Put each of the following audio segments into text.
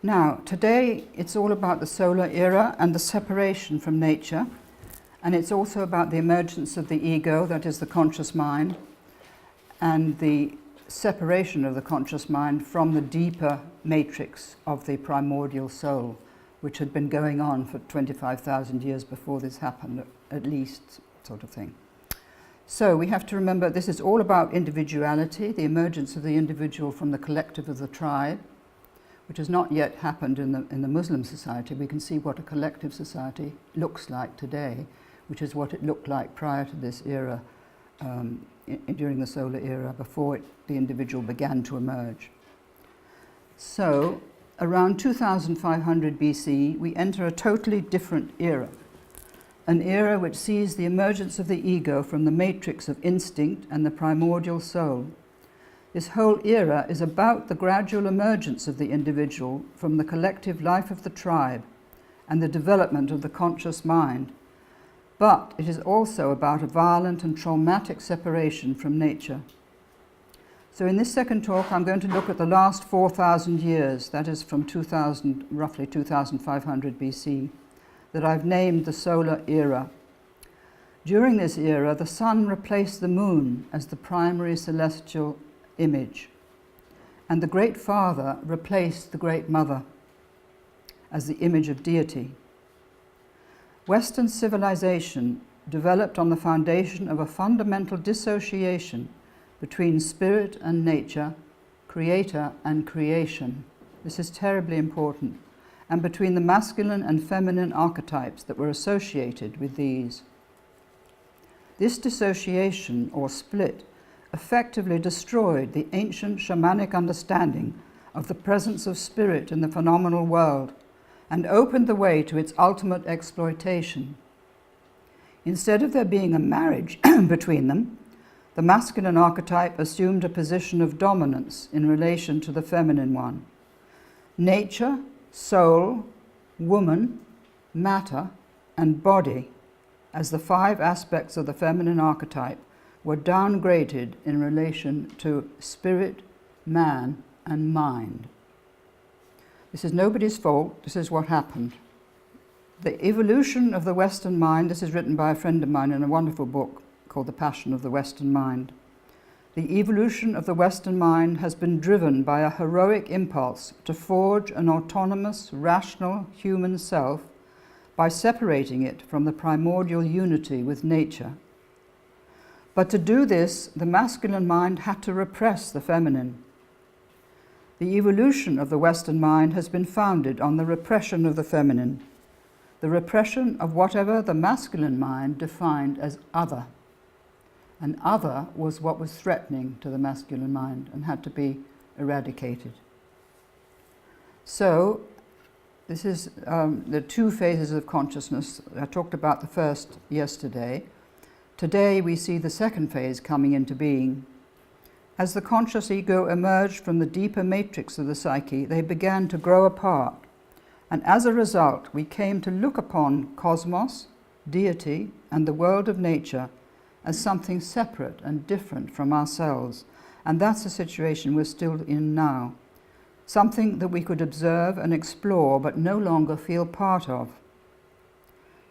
Now, today it's all about the solar era and the separation from nature, and it's also about the emergence of the ego, that is the conscious mind, and the separation of the conscious mind from the deeper matrix of the primordial soul, which had been going on for 25,000 years before this happened, at least, sort of thing. So we have to remember this is all about individuality, the emergence of the individual from the collective of the tribe, which has not yet happened in the Muslim society. We can see what a collective society looks like today, which is what it looked like prior to this era, during the solar era, before the individual began to emerge. So, around 2500 BC, we enter a totally different era, an era which sees the emergence of the ego from the matrix of instinct and the primordial soul. This whole era is about the gradual emergence of the individual from the collective life of the tribe and the development of the conscious mind. But it is also about a violent and traumatic separation from nature. So in this second talk, I'm going to look at the last 4,000 years, that is from roughly 2500 BC, that I've named the solar era. During this era, the sun replaced the moon as the primary celestial image, and the Great Father replaced the Great Mother as the image of deity. Western civilization developed on the foundation of a fundamental dissociation between spirit and nature, creator and creation. This is terribly important, and between the masculine and feminine archetypes that were associated with these. This dissociation, or split, effectively destroyed the ancient shamanic understanding of the presence of spirit in the phenomenal world and opened the way to its ultimate exploitation. Instead of there being a marriage between them, the masculine archetype assumed a position of dominance in relation to the feminine one. Nature, soul, woman, matter, and body, as the 5 aspects of the feminine archetype, were downgraded in relation to spirit, man, and mind. This is nobody's fault, this is what happened. The evolution of the Western mind, this is written by a friend of mine in a wonderful book called The Passion of the Western Mind. The evolution of the Western mind has been driven by a heroic impulse to forge an autonomous, rational human self by separating it from the primordial unity with nature. But to do this, the masculine mind had to repress the feminine. The evolution of the Western mind has been founded on the repression of the feminine, the repression of whatever the masculine mind defined as other. And other was what was threatening to the masculine mind and had to be eradicated. So, this is the 2 phases of consciousness. I talked about the first yesterday. Today we see the second phase coming into being. As the conscious ego emerged from the deeper matrix of the psyche, they began to grow apart, and as a result we came to look upon cosmos, deity, and the world of nature as something separate and different from ourselves, and that's the situation we're still in now. Something that we could observe and explore but no longer feel part of.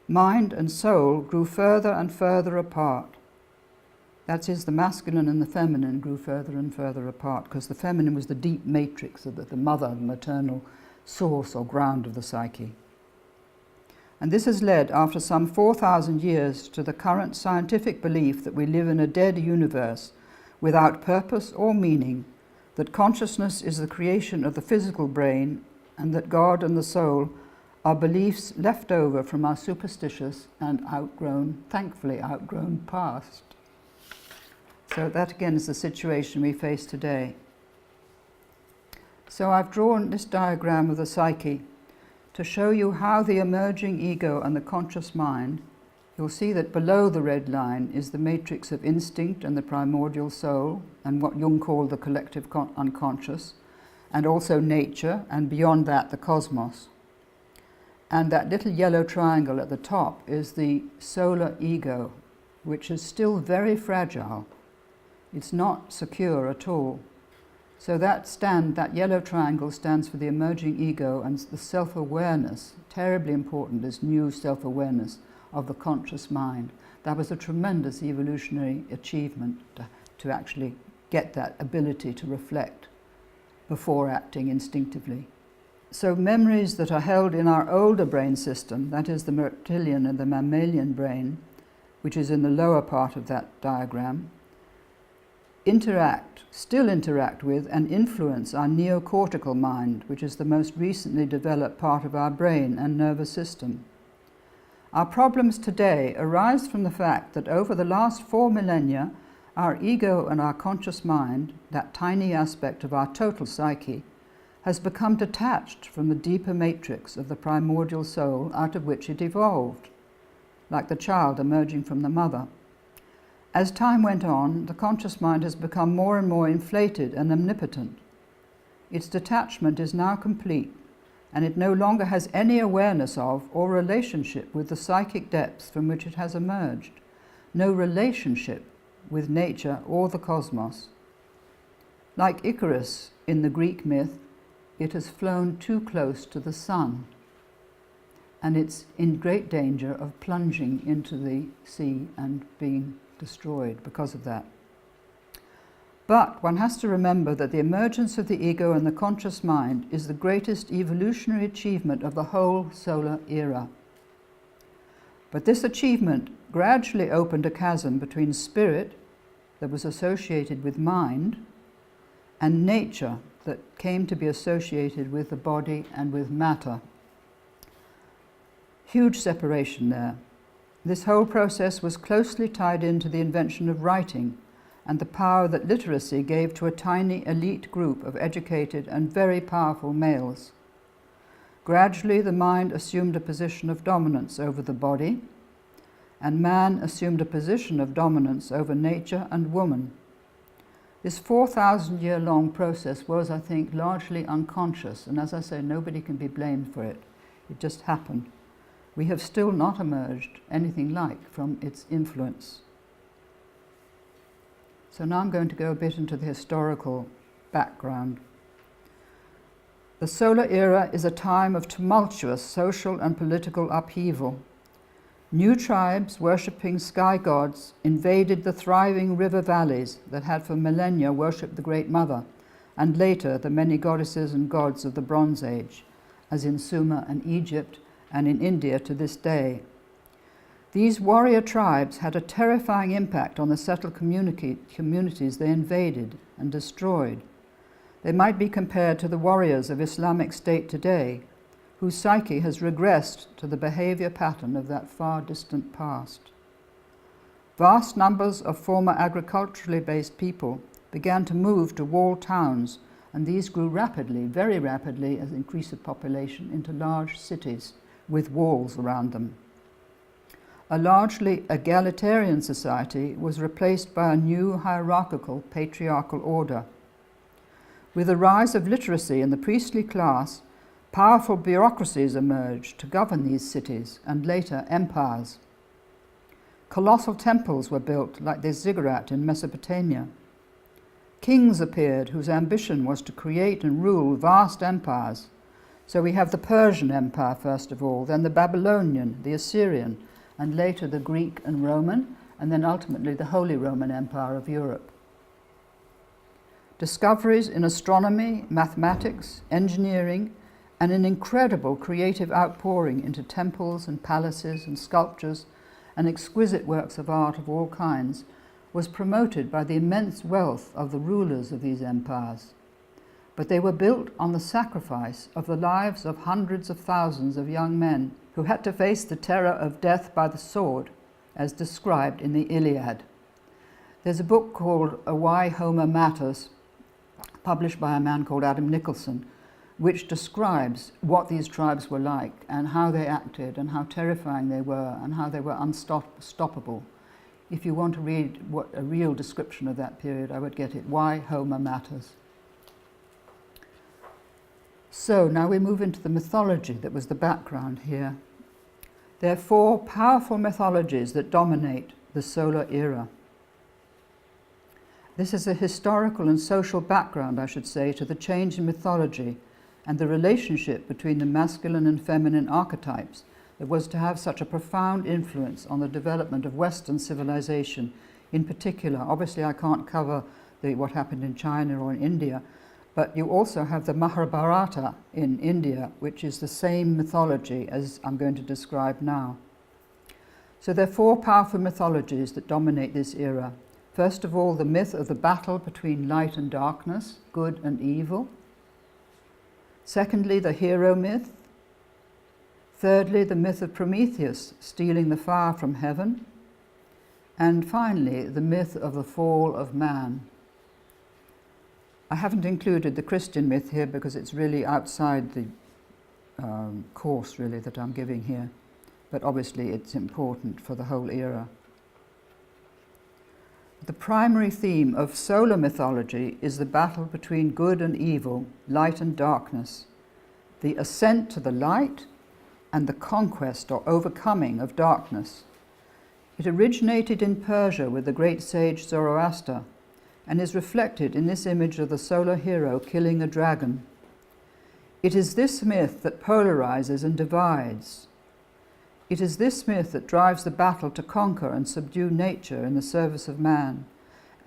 Mind and soul grew further and further apart. That is, the masculine and the feminine grew further and further apart, because the feminine was the deep matrix of the mother, the maternal source or ground of the psyche. And this has led, after some 4,000 years, to the current scientific belief that we live in a dead universe without purpose or meaning, that consciousness is the creation of the physical brain, and that God and the soul are beliefs left over from our superstitious and thankfully outgrown past. So that again is the situation we face today. So I've drawn this diagram of the psyche to show you how the emerging ego and the conscious mind, you'll see that below the red line is the matrix of instinct and the primordial soul, and what Jung called the collective unconscious, and also nature, and beyond that the cosmos. And that little yellow triangle at the top is the solar ego, which is still very fragile. It's not secure at all. So that yellow triangle stands for the emerging ego and the self-awareness, terribly important, this new self-awareness of the conscious mind. That was a tremendous evolutionary achievement to actually get that ability to reflect before acting instinctively. So memories that are held in our older brain system, that is the reptilian and the mammalian brain, which is in the lower part of that diagram, still interact with and influence our neocortical mind, which is the most recently developed part of our brain and nervous system. Our problems today arise from the fact that over the last 4 millennia, our ego and our conscious mind, that tiny aspect of our total psyche, has become detached from the deeper matrix of the primordial soul out of which it evolved, like the child emerging from the mother. As time went on, the conscious mind has become more and more inflated and omnipotent. Its detachment is now complete, and it no longer has any awareness of or relationship with the psychic depths from which it has emerged, no relationship with nature or the cosmos. Like Icarus in the Greek myth, it has flown too close to the sun, and it's in great danger of plunging into the sea and being destroyed because of that. But one has to remember that the emergence of the ego and the conscious mind is the greatest evolutionary achievement of the whole solar era. But this achievement gradually opened a chasm between spirit, that was associated with mind, and nature, that came to be associated with the body and with matter. Huge separation there. This whole process was closely tied into the invention of writing and the power that literacy gave to a tiny elite group of educated and very powerful males. Gradually, the mind assumed a position of dominance over the body, and man assumed a position of dominance over nature and woman. This 4,000-year-long process was, I think, largely unconscious, and as I say, nobody can be blamed for it. It just happened. We have still not emerged anything like from its influence. So now I'm going to go a bit into the historical background. The solar era is a time of tumultuous social and political upheaval. New tribes worshipping sky gods invaded the thriving river valleys that had for millennia worshipped the Great Mother, and later the many goddesses and gods of the Bronze Age, as in Sumer and Egypt, and in India to this day. These warrior tribes had a terrifying impact on the settled communities they invaded and destroyed. They might be compared to the warriors of Islamic State today, whose psyche has regressed to the behavior pattern of that far distant past. Vast numbers of former agriculturally based people began to move to walled towns, and these grew rapidly, very rapidly, as increase of population into large cities with walls around them. A largely egalitarian society was replaced by a new hierarchical patriarchal order. With the rise of literacy in the priestly class, powerful bureaucracies emerged to govern these cities and later empires. Colossal temples were built like the ziggurat in Mesopotamia. Kings appeared whose ambition was to create and rule vast empires. So we have the Persian Empire first of all, then the Babylonian, the Assyrian, and later the Greek and Roman, and then ultimately the Holy Roman Empire of Europe. Discoveries in astronomy, mathematics, engineering, and an incredible creative outpouring into temples and palaces and sculptures and exquisite works of art of all kinds was promoted by the immense wealth of the rulers of these empires. But they were built on the sacrifice of the lives of hundreds of thousands of young men who had to face the terror of death by the sword, as described in the Iliad. There's a book called Why Homer Matters, published by a man called Adam Nicholson, which describes what these tribes were like and how they acted and how terrifying they were and how they were unstoppable. If you want to read what a real description of that period, I would get it, Why Homer Matters. So now we move into the mythology that was the background here. There are 4 powerful mythologies that dominate the solar era. This is a historical and social background, I should say, to the change in mythology and the relationship between the masculine and feminine archetypes that was to have such a profound influence on the development of Western civilization in particular. Obviously, I can't cover what happened in China or in India, but you also have the Mahabharata in India, which is the same mythology as I'm going to describe now. So there are four powerful mythologies that dominate this era. First of all, the myth of the battle between light and darkness, good and evil. Secondly, the hero myth. Thirdly, the myth of Prometheus stealing the fire from heaven. And finally, the myth of the fall of man. I haven't included the Christian myth here because it's really outside the course really that I'm giving here, but obviously it's important for the whole era. The primary theme of solar mythology is the battle between good and evil, light and darkness, the ascent to the light and the conquest or overcoming of darkness. It originated in Persia with the great sage Zoroaster and is reflected in this image of the solar hero killing a dragon. It is this myth that polarizes and divides. It is this myth that drives the battle to conquer and subdue nature in the service of man,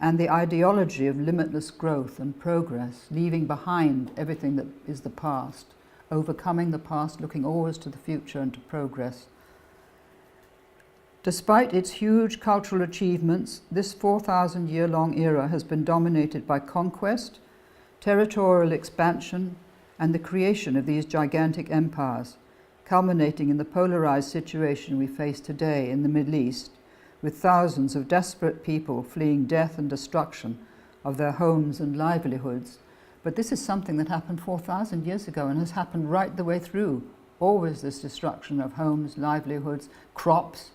and the ideology of limitless growth and progress, leaving behind everything that is the past, overcoming the past, looking always to the future and to progress. Despite its huge cultural achievements, this 4,000-year-long era has been dominated by conquest, territorial expansion, and the creation of these gigantic empires, culminating in the polarized situation we face today in the Middle East, with thousands of desperate people fleeing death and destruction of their homes and livelihoods. But this is something that happened 4,000 years ago and has happened right the way through. Always this destruction of homes, livelihoods, crops,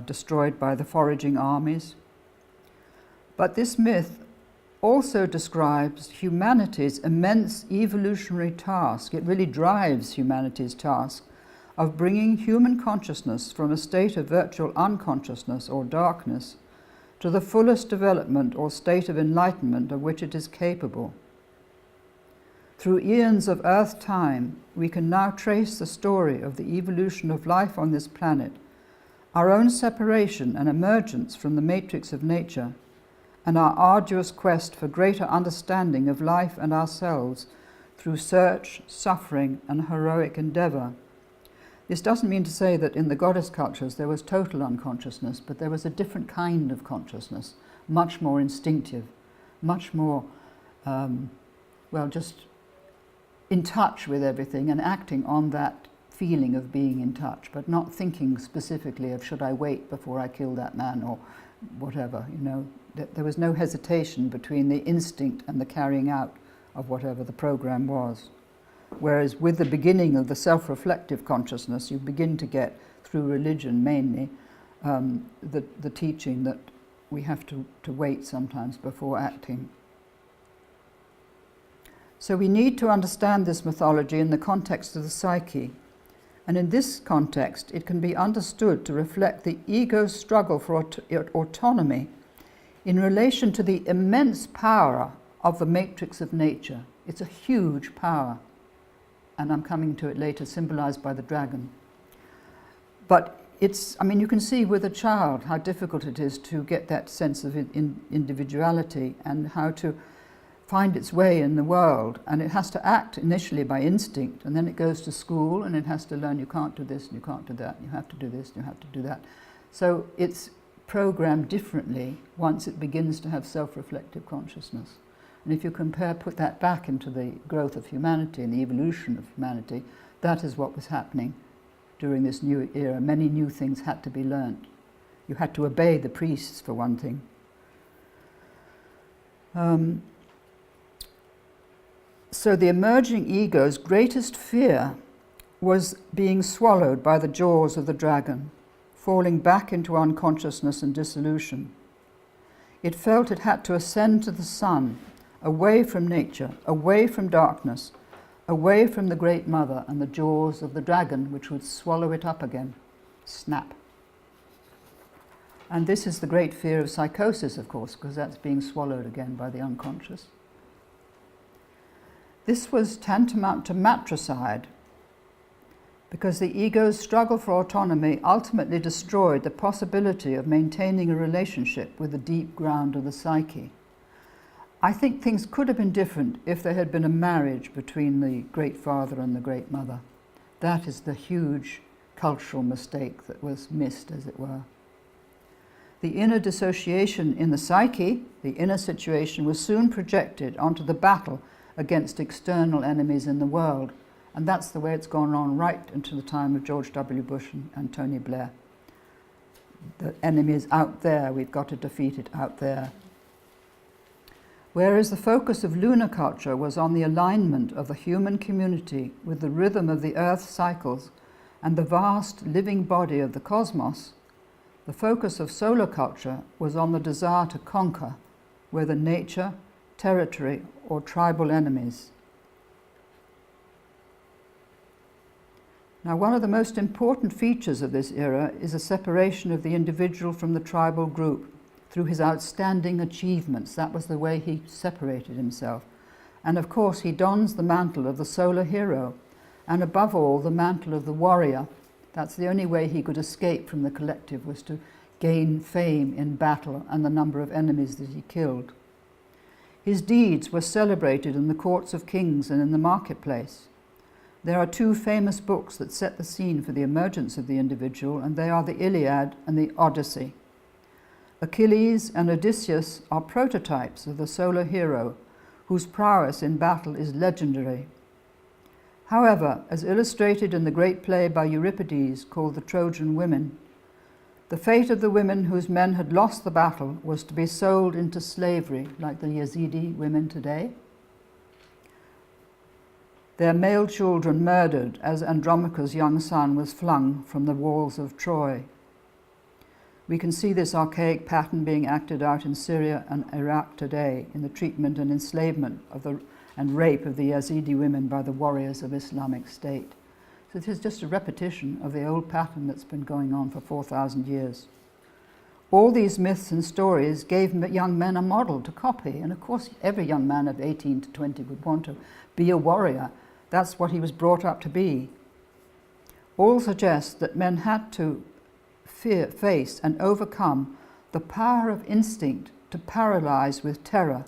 destroyed by the foraging armies. But this myth also describes humanity's immense evolutionary task. It really drives humanity's task of bringing human consciousness from a state of virtual unconsciousness or darkness to the fullest development or state of enlightenment of which it is capable. Through eons of Earth time, we can now trace the story of the evolution of life on this planet, our own separation and emergence from the matrix of nature, and our arduous quest for greater understanding of life and ourselves through search, suffering, and heroic endeavor. This doesn't mean to say that in the goddess cultures there was total unconsciousness, but there was a different kind of consciousness, much more instinctive, much more, just in touch with everything and acting on that feeling of being in touch, but not thinking specifically of should I wait before I kill that man or whatever, There was no hesitation between the instinct and the carrying out of whatever the program was. Whereas with the beginning of the self-reflective consciousness, you begin to get, through religion mainly, the teaching that we have to wait sometimes before acting. So we need to understand this mythology in the context of the psyche. And in this context, it can be understood to reflect the ego's struggle for autonomy in relation to the immense power of the matrix of nature. It's a huge power, and I'm coming to it later, symbolized by the dragon. But you can see with a child how difficult it is to get that sense of individuality and how to find its way in the world, and it has to act initially by instinct, and then it goes to school and it has to learn you can't do this and you can't do that, you have to do this, you have to do that. So it's programmed differently once it begins to have self-reflective consciousness. And if you put that back into the growth of humanity and the evolution of humanity, that is what was happening during this new era. Many new things had to be learnt. You had to obey the priests, for one thing. So the emerging ego's greatest fear was being swallowed by the jaws of the dragon, falling back into unconsciousness and dissolution. It felt it had to ascend to the sun, away from nature, away from darkness, away from the Great Mother and the jaws of the dragon, which would swallow it up again. Snap. And this is the great fear of psychosis, of course, because that's being swallowed again by the unconscious. This was tantamount to matricide, because the ego's struggle for autonomy ultimately destroyed the possibility of maintaining a relationship with the deep ground of the psyche. I think things could have been different if there had been a marriage between the Great Father and the Great Mother. That is the huge cultural mistake that was missed, as it were. The inner dissociation in the psyche, the inner situation, was soon projected onto the battle against external enemies in the world. And that's the way it's gone on right into the time of George W. Bush and Tony Blair. The enemy is out there, we've got to defeat it out there. Whereas the focus of lunar culture was on the alignment of the human community with the rhythm of the Earth's cycles and the vast living body of the cosmos, the focus of solar culture was on the desire to conquer, whether nature, territory, or tribal enemies. Now, one of the most important features of this era is a separation of the individual from the tribal group through his outstanding achievements. That was the way he separated himself. And of course, he dons the mantle of the solar hero, and above all, the mantle of the warrior. That's the only way he could escape from the collective, was to gain fame in battle and the number of enemies that he killed. His deeds were celebrated in the courts of kings and in the marketplace. There are two famous books that set the scene for the emergence of the individual, and they are the Iliad and the Odyssey. Achilles and Odysseus are prototypes of the solar hero, whose prowess in battle is legendary. However, as illustrated in the great play by Euripides called The Trojan Women, the fate of the women whose men had lost the battle was to be sold into slavery, like the Yazidi women today. Their male children murdered as Andromache's young son was flung from the walls of Troy. We can see this archaic pattern being acted out in Syria and Iraq today in the treatment and enslavement and rape of the Yazidi women by the warriors of Islamic State. So this is just a repetition of the old pattern that's been going on for 4,000 years. All these myths and stories gave young men a model to copy, and of course every young man of 18 to 20 would want to be a warrior. That's what he was brought up to be. All suggest that men had to face and overcome the power of instinct to paralyze with terror,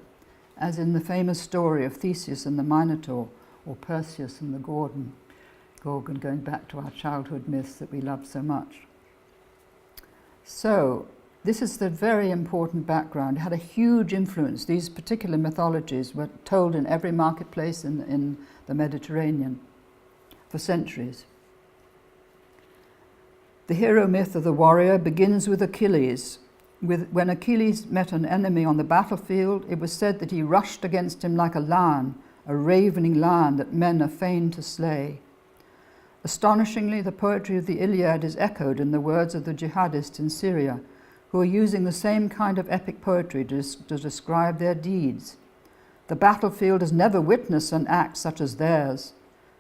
as in the famous story of Theseus and the Minotaur, or Perseus and the Gorgon, going back to our childhood myths that we loved so much. So, this is the very important background. It had a huge influence. These particular mythologies were told in every marketplace in the Mediterranean for centuries. The hero myth of the warrior begins with Achilles. When Achilles met an enemy on the battlefield, it was said that he rushed against him like a lion, a ravening lion that men are fain to slay. Astonishingly, the poetry of the Iliad is echoed in the words of the jihadists in Syria, who are using the same kind of epic poetry to describe their deeds. The battlefield has never witnessed an act such as theirs.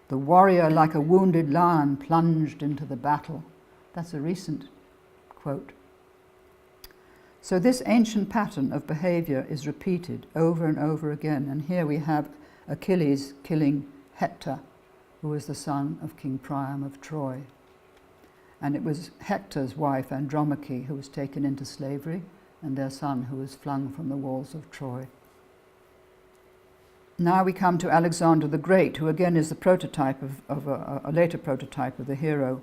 The warrior, like a wounded lion, plunged into the battle. That's a recent quote. So this ancient pattern of behavior is repeated over and over again. And here we have Achilles killing Hector, who was the son of King Priam of Troy. And it was Hector's wife, Andromache, who was taken into slavery, and their son who was flung from the walls of Troy. Now we come to Alexander the Great, who again is the prototype of a later prototype of the hero.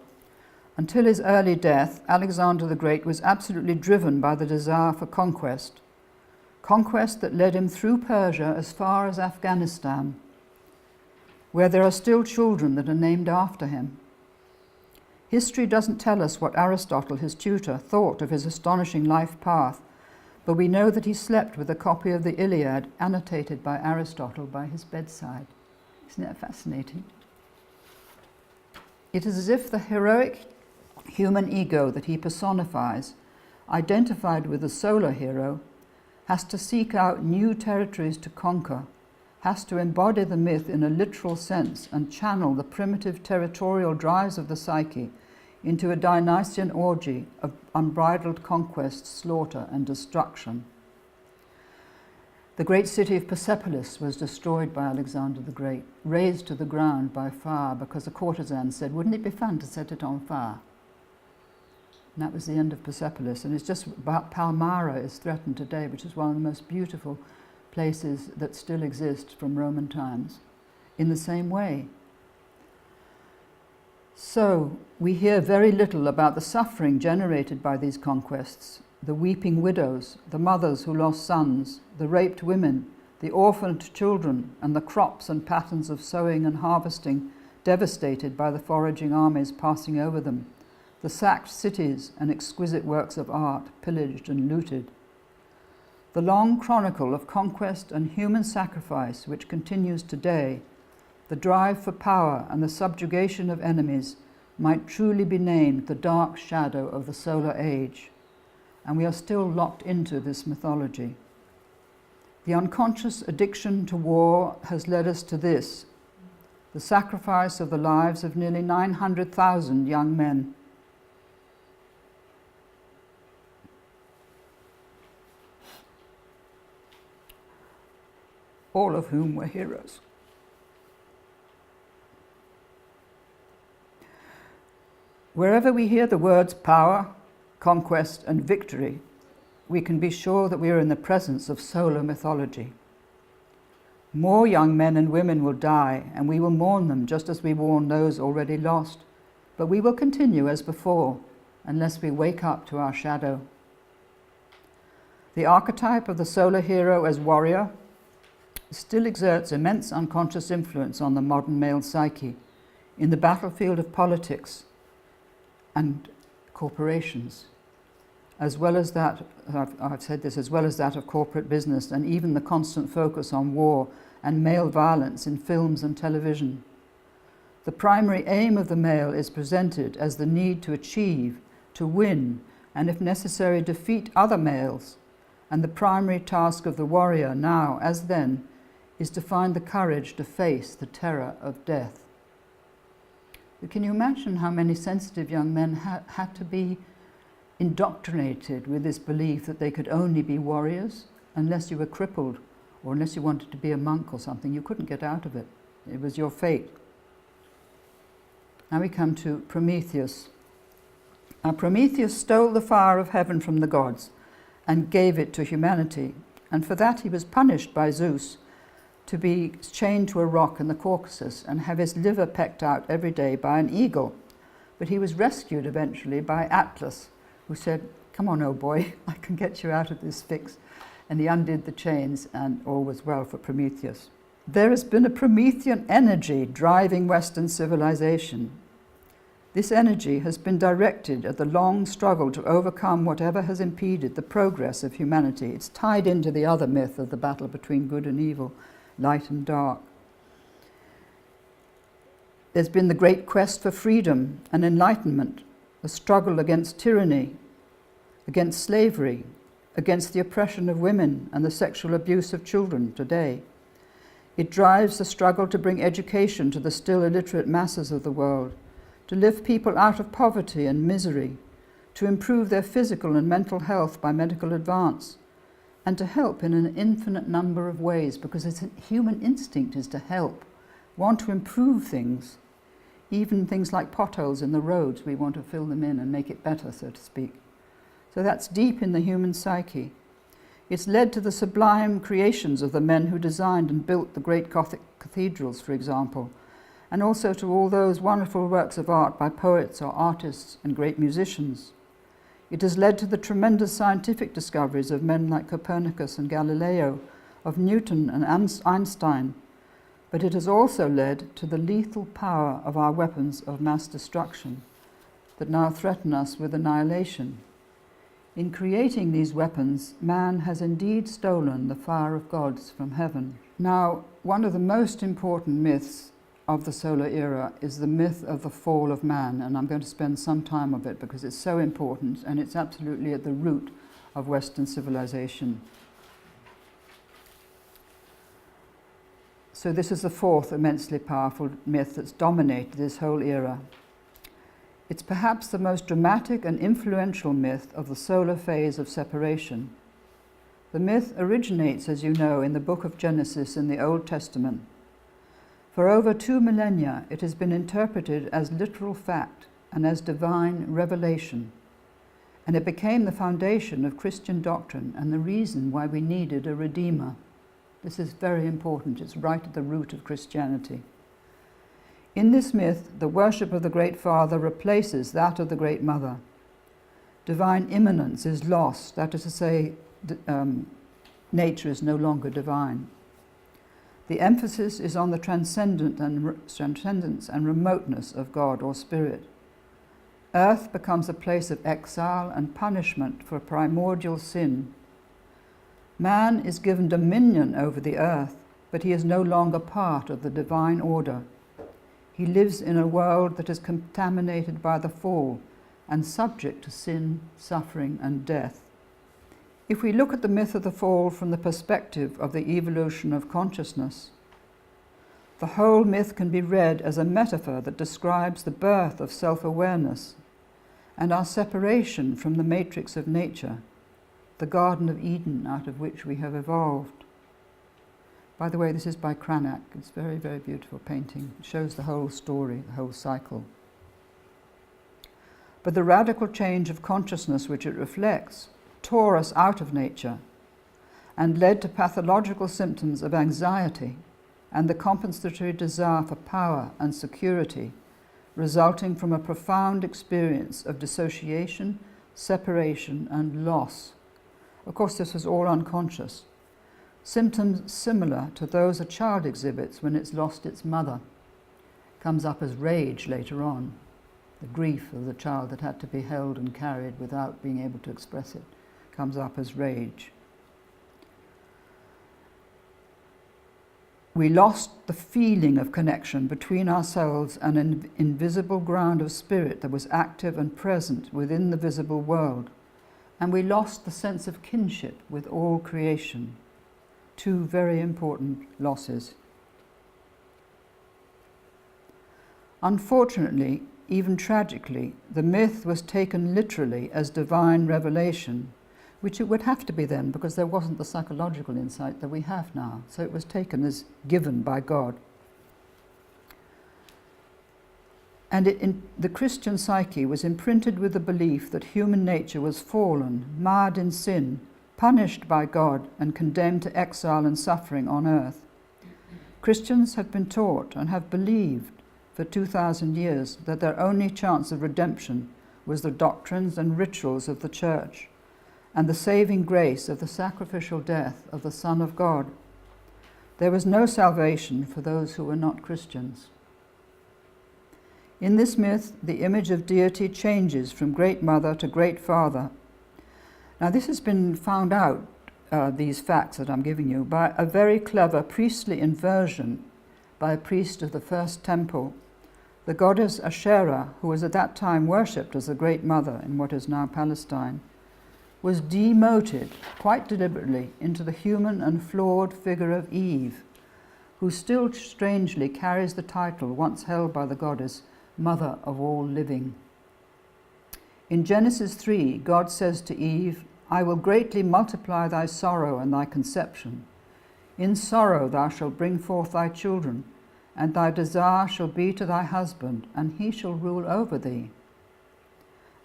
Until his early death, Alexander the Great was absolutely driven by the desire for conquest that led him through Persia as far as Afghanistan, where there are still children that are named after him. History doesn't tell us what Aristotle, his tutor, thought of his astonishing life path, but we know that he slept with a copy of the Iliad annotated by Aristotle by his bedside. Isn't that fascinating? It is as if the heroic human ego that he personifies, identified with the solar hero, has to seek out new territories to conquer, has to embody the myth in a literal sense and channel the primitive territorial drives of the psyche into a Dionysian orgy of unbridled conquest, slaughter, and destruction. The great city of Persepolis was destroyed by Alexander the Great, razed to the ground by fire because a courtesan said, "Wouldn't it be fun to set it on fire?" And that was the end of Persepolis. And it's just about Palmyra is threatened today, which is one of the most beautiful places that still exist from Roman times, in the same way. So we hear very little about the suffering generated by these conquests, the weeping widows, the mothers who lost sons, the raped women, the orphaned children, and the crops and patterns of sowing and harvesting devastated by the foraging armies passing over them, the sacked cities and exquisite works of art pillaged and looted. The long chronicle of conquest and human sacrifice which continues today, the drive for power and the subjugation of enemies, might truly be named the dark shadow of the solar age, and we are still locked into this mythology. The unconscious addiction to war has led us to this, the sacrifice of the lives of nearly 900,000 young men. All of whom were heroes. Wherever we hear the words power, conquest, and victory, we can be sure that we are in the presence of solar mythology. More young men and women will die, and we will mourn them just as we mourn those already lost, but we will continue as before, unless we wake up to our shadow. The archetype of the solar hero as warrior still exerts immense unconscious influence on the modern male psyche in the battlefield of politics and corporations, as well as that, I've said this, as well as that of corporate business, and even the constant focus on war and male violence in films and television. The primary aim of the male is presented as the need to achieve, to win, and if necessary defeat other males, and the primary task of the warrior now, as then, is to find the courage to face the terror of death. But can you imagine how many sensitive young men had to be indoctrinated with this belief that they could only be warriors unless you were crippled or unless you wanted to be a monk or something? You couldn't get out of it. It was your fate. Now we come to Prometheus. Now Prometheus stole the fire of heaven from the gods and gave it to humanity, and for that he was punished by Zeus to be chained to a rock in the Caucasus and have his liver pecked out every day by an eagle. But he was rescued eventually by Atlas, who said, "Come on, old boy, I can get you out of this fix." And he undid the chains, and all was well for Prometheus. There has been a Promethean energy driving Western civilization. This energy has been directed at the long struggle to overcome whatever has impeded the progress of humanity. It's tied into the other myth of the battle between good and evil, light and dark. There's been the great quest for freedom and enlightenment, the struggle against tyranny, against slavery, against the oppression of women and the sexual abuse of children today. It drives the struggle to bring education to the still illiterate masses of the world, to lift people out of poverty and misery, to improve their physical and mental health by medical advance, and to help in an infinite number of ways, because it's a human instinct is to help, want to improve things, even things like potholes in the roads. We want to fill them in and make it better, so to speak. So that's deep in the human psyche. It's led to the sublime creations of the men who designed and built the great Gothic cathedrals, for example, and also to all those wonderful works of art by poets or artists and great musicians. It has led to the tremendous scientific discoveries of men like Copernicus and Galileo, of Newton and Einstein, but it has also led to the lethal power of our weapons of mass destruction that now threaten us with annihilation. In creating these weapons, man has indeed stolen the fire of gods from heaven. Now, one of the most important myths of the solar era is the myth of the fall of man, and I'm going to spend some time of it because it's so important and it's absolutely at the root of Western civilization. So this is the fourth immensely powerful myth that's dominated this whole era. It's perhaps the most dramatic and influential myth of the solar phase of separation. The myth originates, as you know, in the book of Genesis in the Old Testament. For over 2 millennia, it has been interpreted as literal fact and as divine revelation, and it became the foundation of Christian doctrine and the reason why we needed a Redeemer. This is very important. It's right at the root of Christianity. In this myth, the worship of the Great Father replaces that of the Great Mother. Divine immanence is lost, that is to say, nature is no longer divine. The emphasis is on the transcendence and remoteness of God or Spirit. Earth becomes a place of exile and punishment for primordial sin. Man is given dominion over the earth, but he is no longer part of the divine order. He lives in a world that is contaminated by the fall and subject to sin, suffering, and death. If we look at the myth of the fall from the perspective of the evolution of consciousness, the whole myth can be read as a metaphor that describes the birth of self-awareness and our separation from the matrix of nature, the Garden of Eden out of which we have evolved. By the way, this is by Cranach. It's a very, very beautiful painting. It shows the whole story, the whole cycle. But the radical change of consciousness which it reflects tore us out of nature and led to pathological symptoms of anxiety and the compensatory desire for power and security, resulting from a profound experience of dissociation, separation, and loss. Of course, this was all unconscious. Symptoms similar to those a child exhibits when it's lost its mother. Comes up as rage later on, the grief of the child that had to be held and carried without being able to express it. Comes up as rage. We lost the feeling of connection between ourselves and an invisible ground of spirit that was active and present within the visible world. And we lost the sense of kinship with all creation. Two very important losses. Unfortunately, even tragically, the myth was taken literally as divine revelation, which it would have to be then because there wasn't the psychological insight that we have now. So it was taken as given by God. And the Christian psyche was imprinted with the belief that human nature was fallen, marred in sin, punished by God and condemned to exile and suffering on earth. Christians have been taught and have believed for 2,000 years that their only chance of redemption was the doctrines and rituals of the Church and the saving grace of the sacrificial death of the Son of God. There was no salvation for those who were not Christians. In this myth, the image of deity changes from Great Mother to Great Father. Now, this has been found out, these facts that I'm giving you, by a very clever priestly inversion by a priest of the First Temple. The goddess Asherah, who was at that time worshipped as the Great Mother in what is now Palestine, was demoted quite deliberately into the human and flawed figure of Eve, who still strangely carries the title once held by the goddess, Mother of all living. In Genesis 3, God says to Eve, "I will greatly multiply thy sorrow and thy conception. In sorrow thou shalt bring forth thy children, and thy desire shall be to thy husband, and he shall rule over thee."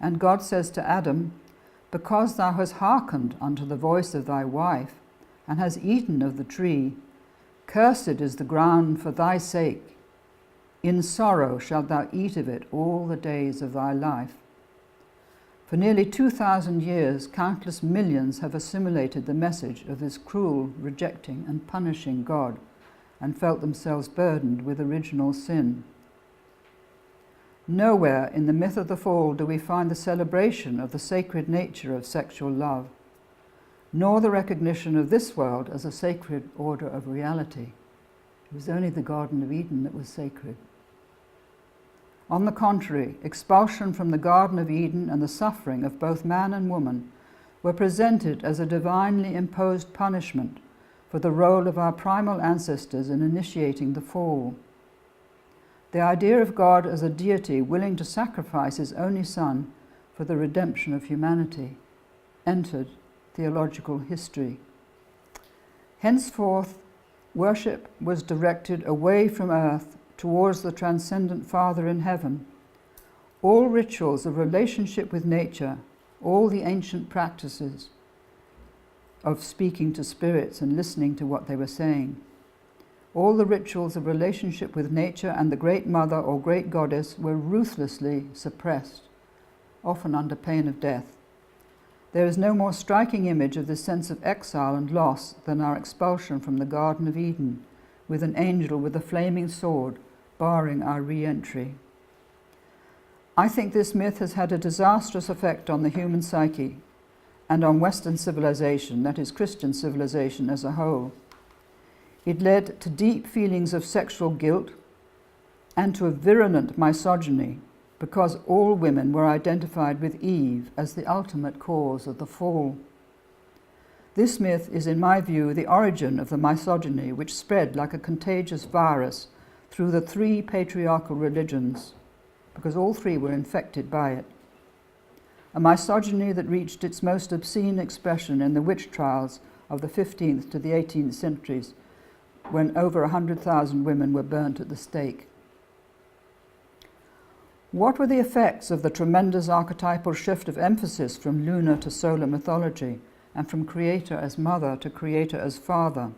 And God says to Adam, "Because thou hast hearkened unto the voice of thy wife, and hast eaten of the tree, cursed is the ground for thy sake. In sorrow shalt thou eat of it all the days of thy life." For nearly 2,000 years, countless millions have assimilated the message of this cruel, rejecting, and punishing God, and felt themselves burdened with original sin. Nowhere in the myth of the fall do we find the celebration of the sacred nature of sexual love, nor the recognition of this world as a sacred order of reality. It was only the Garden of Eden that was sacred. On the contrary, expulsion from the Garden of Eden and the suffering of both man and woman were presented as a divinely imposed punishment for the role of our primal ancestors in initiating the fall. The idea of God as a deity willing to sacrifice his only son for the redemption of humanity entered theological history. Henceforth, worship was directed away from earth towards the transcendent Father in heaven. All rituals of relationship with nature, all the ancient practices of speaking to spirits and listening to what they were saying, all the rituals of relationship with nature and the Great Mother or Great Goddess were ruthlessly suppressed, often under pain of death. There is no more striking image of this sense of exile and loss than our expulsion from the Garden of Eden, with an angel with a flaming sword barring our re-entry. I think this myth has had a disastrous effect on the human psyche and on Western civilization, that is, Christian civilization as a whole. It led to deep feelings of sexual guilt and to a virulent misogyny, because all women were identified with Eve as the ultimate cause of the fall. This myth is, in my view, the origin of the misogyny which spread like a contagious virus through the three patriarchal religions, because all three were infected by it. A misogyny that reached its most obscene expression in the witch trials of the 15th to the 18th centuries, when over 100,000 women were burnt at the stake. What were the effects of the tremendous archetypal shift of emphasis from lunar to solar mythology, and from creator as mother to creator as father?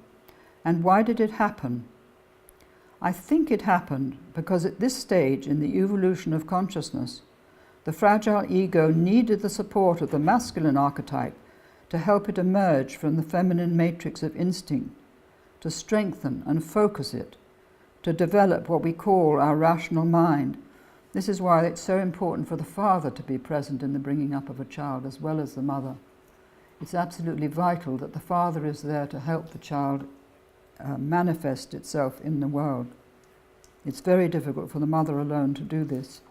And why did it happen? I think it happened because at this stage in the evolution of consciousness, the fragile ego needed the support of the masculine archetype to help it emerge from the feminine matrix of instinct, to strengthen and focus it, to develop what we call our rational mind. This is why it's so important for the father to be present in the bringing up of a child as well as the mother. It's absolutely vital that the father is there to help the child manifest itself in the world. It's very difficult for the mother alone to do this.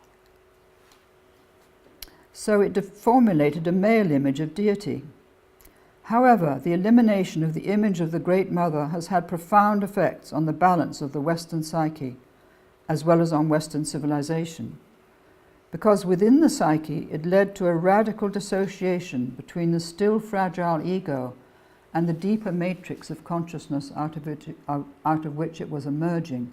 So it formulated a male image of deity. However, the elimination of the image of the Great Mother has had profound effects on the balance of the Western psyche, as well as on Western civilization, because within the psyche it led to a radical dissociation between the still fragile ego and the deeper matrix of consciousness out of which it was emerging.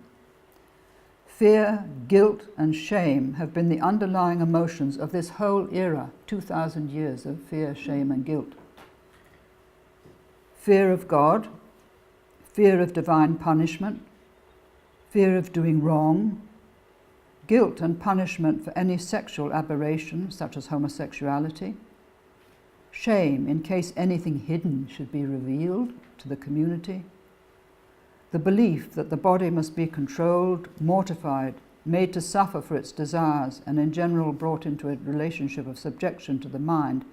Fear, guilt, and shame have been the underlying emotions of this whole era, 2,000 years of fear, shame, and guilt. Fear of God, fear of divine punishment, fear of doing wrong, guilt and punishment for any sexual aberration, such as homosexuality, shame in case anything hidden should be revealed to the community, the belief that the body must be controlled, mortified, made to suffer for its desires, and in general brought into a relationship of subjection to the mind,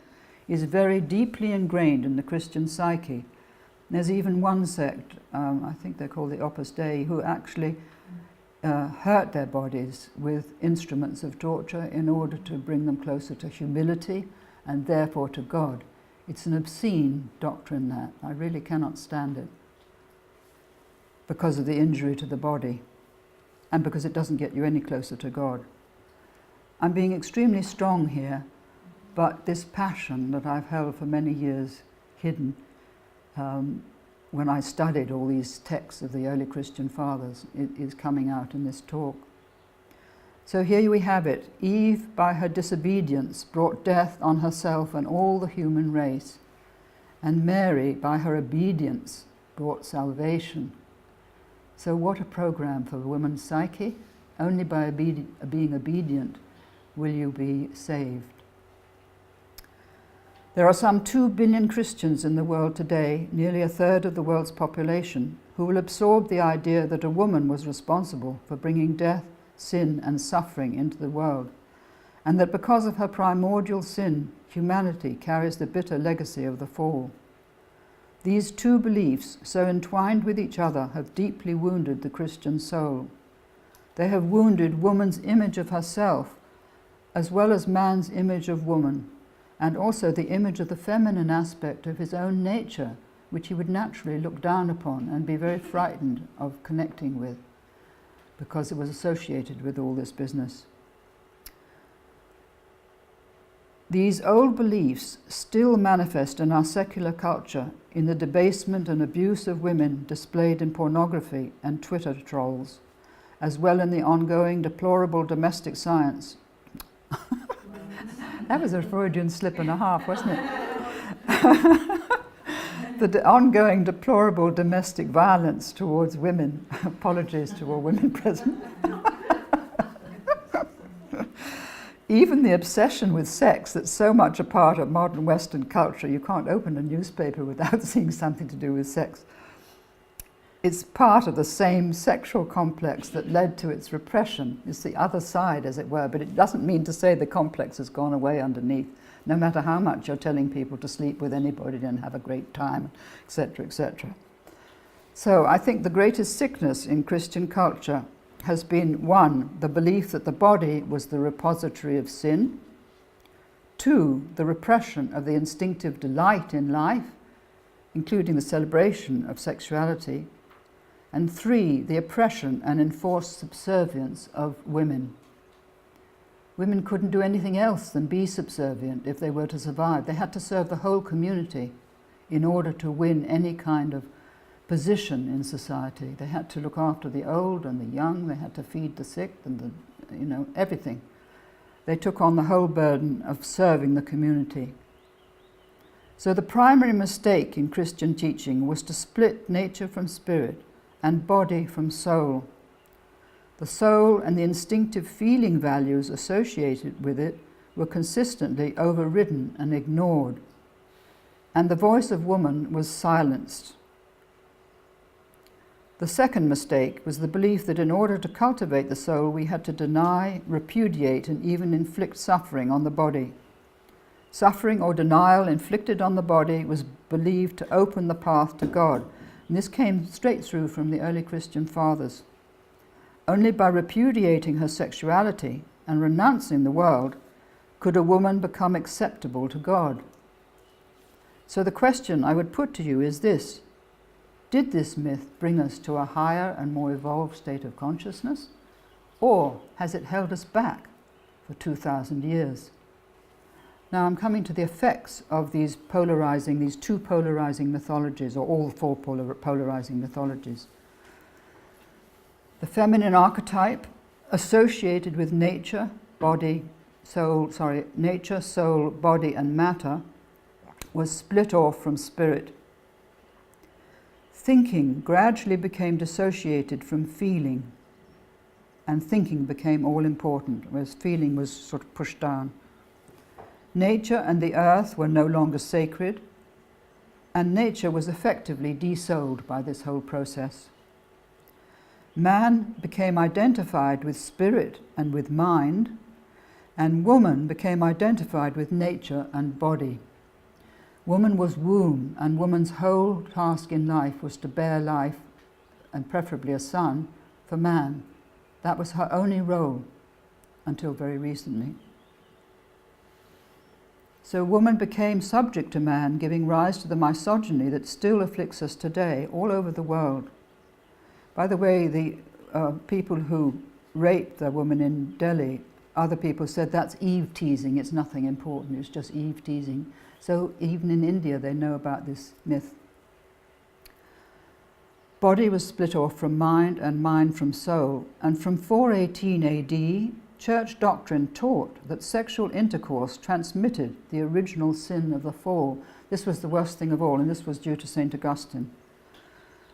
is very deeply ingrained in the Christian psyche. There's even one sect, I think they're called the Opus Dei, who actually hurt their bodies with instruments of torture in order to bring them closer to humility and therefore to God. It's an obscene doctrine, that. I really cannot stand it because of the injury to the body and because it doesn't get you any closer to God. I'm being extremely strong here, but this passion that I've held for many years hidden, when I studied all these texts of the early Christian fathers, it is coming out in this talk. So here we have it. Eve, by her disobedience, brought death on herself and all the human race. And Mary, by her obedience, brought salvation. So what a program for the woman's psyche. Only by being obedient will you be saved. There are some 2 billion Christians in the world today, nearly a third of the world's population, who will absorb the idea that a woman was responsible for bringing death, sin, and suffering into the world, and that because of her primordial sin, humanity carries the bitter legacy of the fall. These 2 beliefs, so entwined with each other, have deeply wounded the Christian soul. They have wounded woman's image of herself, as well as man's image of woman, and also the image of the feminine aspect of his own nature, which he would naturally look down upon and be very frightened of connecting with. because it was associated with all this business. These old beliefs still manifest in our secular culture in the debasement and abuse of women displayed in pornography and Twitter trolls, as well in the ongoing deplorable domestic science. That was a Freudian slip and a half, wasn't it? The ongoing deplorable domestic violence towards women. Apologies to all women present. Even the obsession with sex that's so much a part of modern Western culture, you can't open a newspaper without seeing something to do with sex. It's part of the same sexual complex that led to its repression. It's the other side, as it were, but it doesn't mean to say the complex has gone away underneath, no matter how much you're telling people to sleep with anybody and have a great time, etc., etc. So I think the greatest sickness in Christian culture has been, 1, the belief that the body was the repository of sin, 2, the repression of the instinctive delight in life, including the celebration of sexuality, and 3, the oppression and enforced subservience of women. Women couldn't do anything else than be subservient if they were to survive. They had to serve the whole community in order to win any kind of position in society. They had to look after the old and the young, they had to feed the sick and everything. They took on the whole burden of serving the community. So the primary mistake in Christian teaching was to split nature from spirit and body from soul. The soul and the instinctive feeling values associated with it were consistently overridden and ignored, and the voice of woman was silenced. The second mistake was the belief that in order to cultivate the soul, we had to deny, repudiate, and even inflict suffering on the body. Suffering or denial inflicted on the body was believed to open the path to God, and this came straight through from the early Christian fathers. Only by repudiating her sexuality and renouncing the world could a woman become acceptable to God. So the question I would put to you is this: did this myth bring us to a higher and more evolved state of consciousness, or has it held us back for 2,000 years? Now I'm coming to the effects of these two polarizing mythologies, or all four polarizing mythologies. The feminine archetype associated with nature, soul, body, and matter was split off from spirit. Thinking gradually became dissociated from feeling, and thinking became all important, whereas feeling was sort of pushed down. Nature and the earth were no longer sacred, and nature was effectively desouled by this whole process. Man became identified with spirit and with mind, and woman became identified with nature and body. Woman was womb, and woman's whole task in life was to bear life, and preferably a son, for man. That was her only role until very recently. So woman became subject to man, giving rise to the misogyny that still afflicts us today all over the world. By the way, the people who raped the woman in Delhi, other people said that's Eve teasing, it's nothing important, it's just Eve teasing. So even in India they know about this myth. Body was split off from mind and mind from soul, and from 418 AD, church doctrine taught that sexual intercourse transmitted the original sin of the fall. This was the worst thing of all, and this was due to St. Augustine.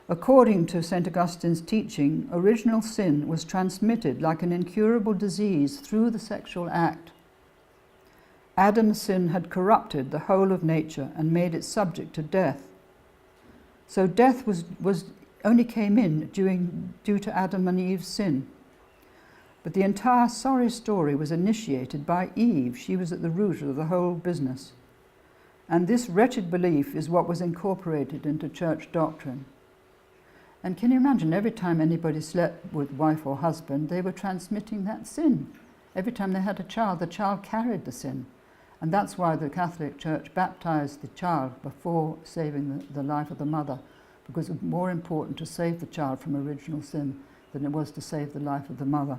According to St. Augustine's teaching, original sin was transmitted like an incurable disease through the sexual act. Adam's sin had corrupted the whole of nature and made it subject to death. So death only came in due to Adam and Eve's sin. But the entire sorry story was initiated by Eve. She was at the root of the whole business. And this wretched belief is what was incorporated into church doctrine. And can you imagine, every time anybody slept with wife or husband, they were transmitting that sin. Every time they had a child, the child carried the sin. And that's why the Catholic Church baptized the child before saving the life of the mother, because it was more important to save the child from original sin than it was to save the life of the mother.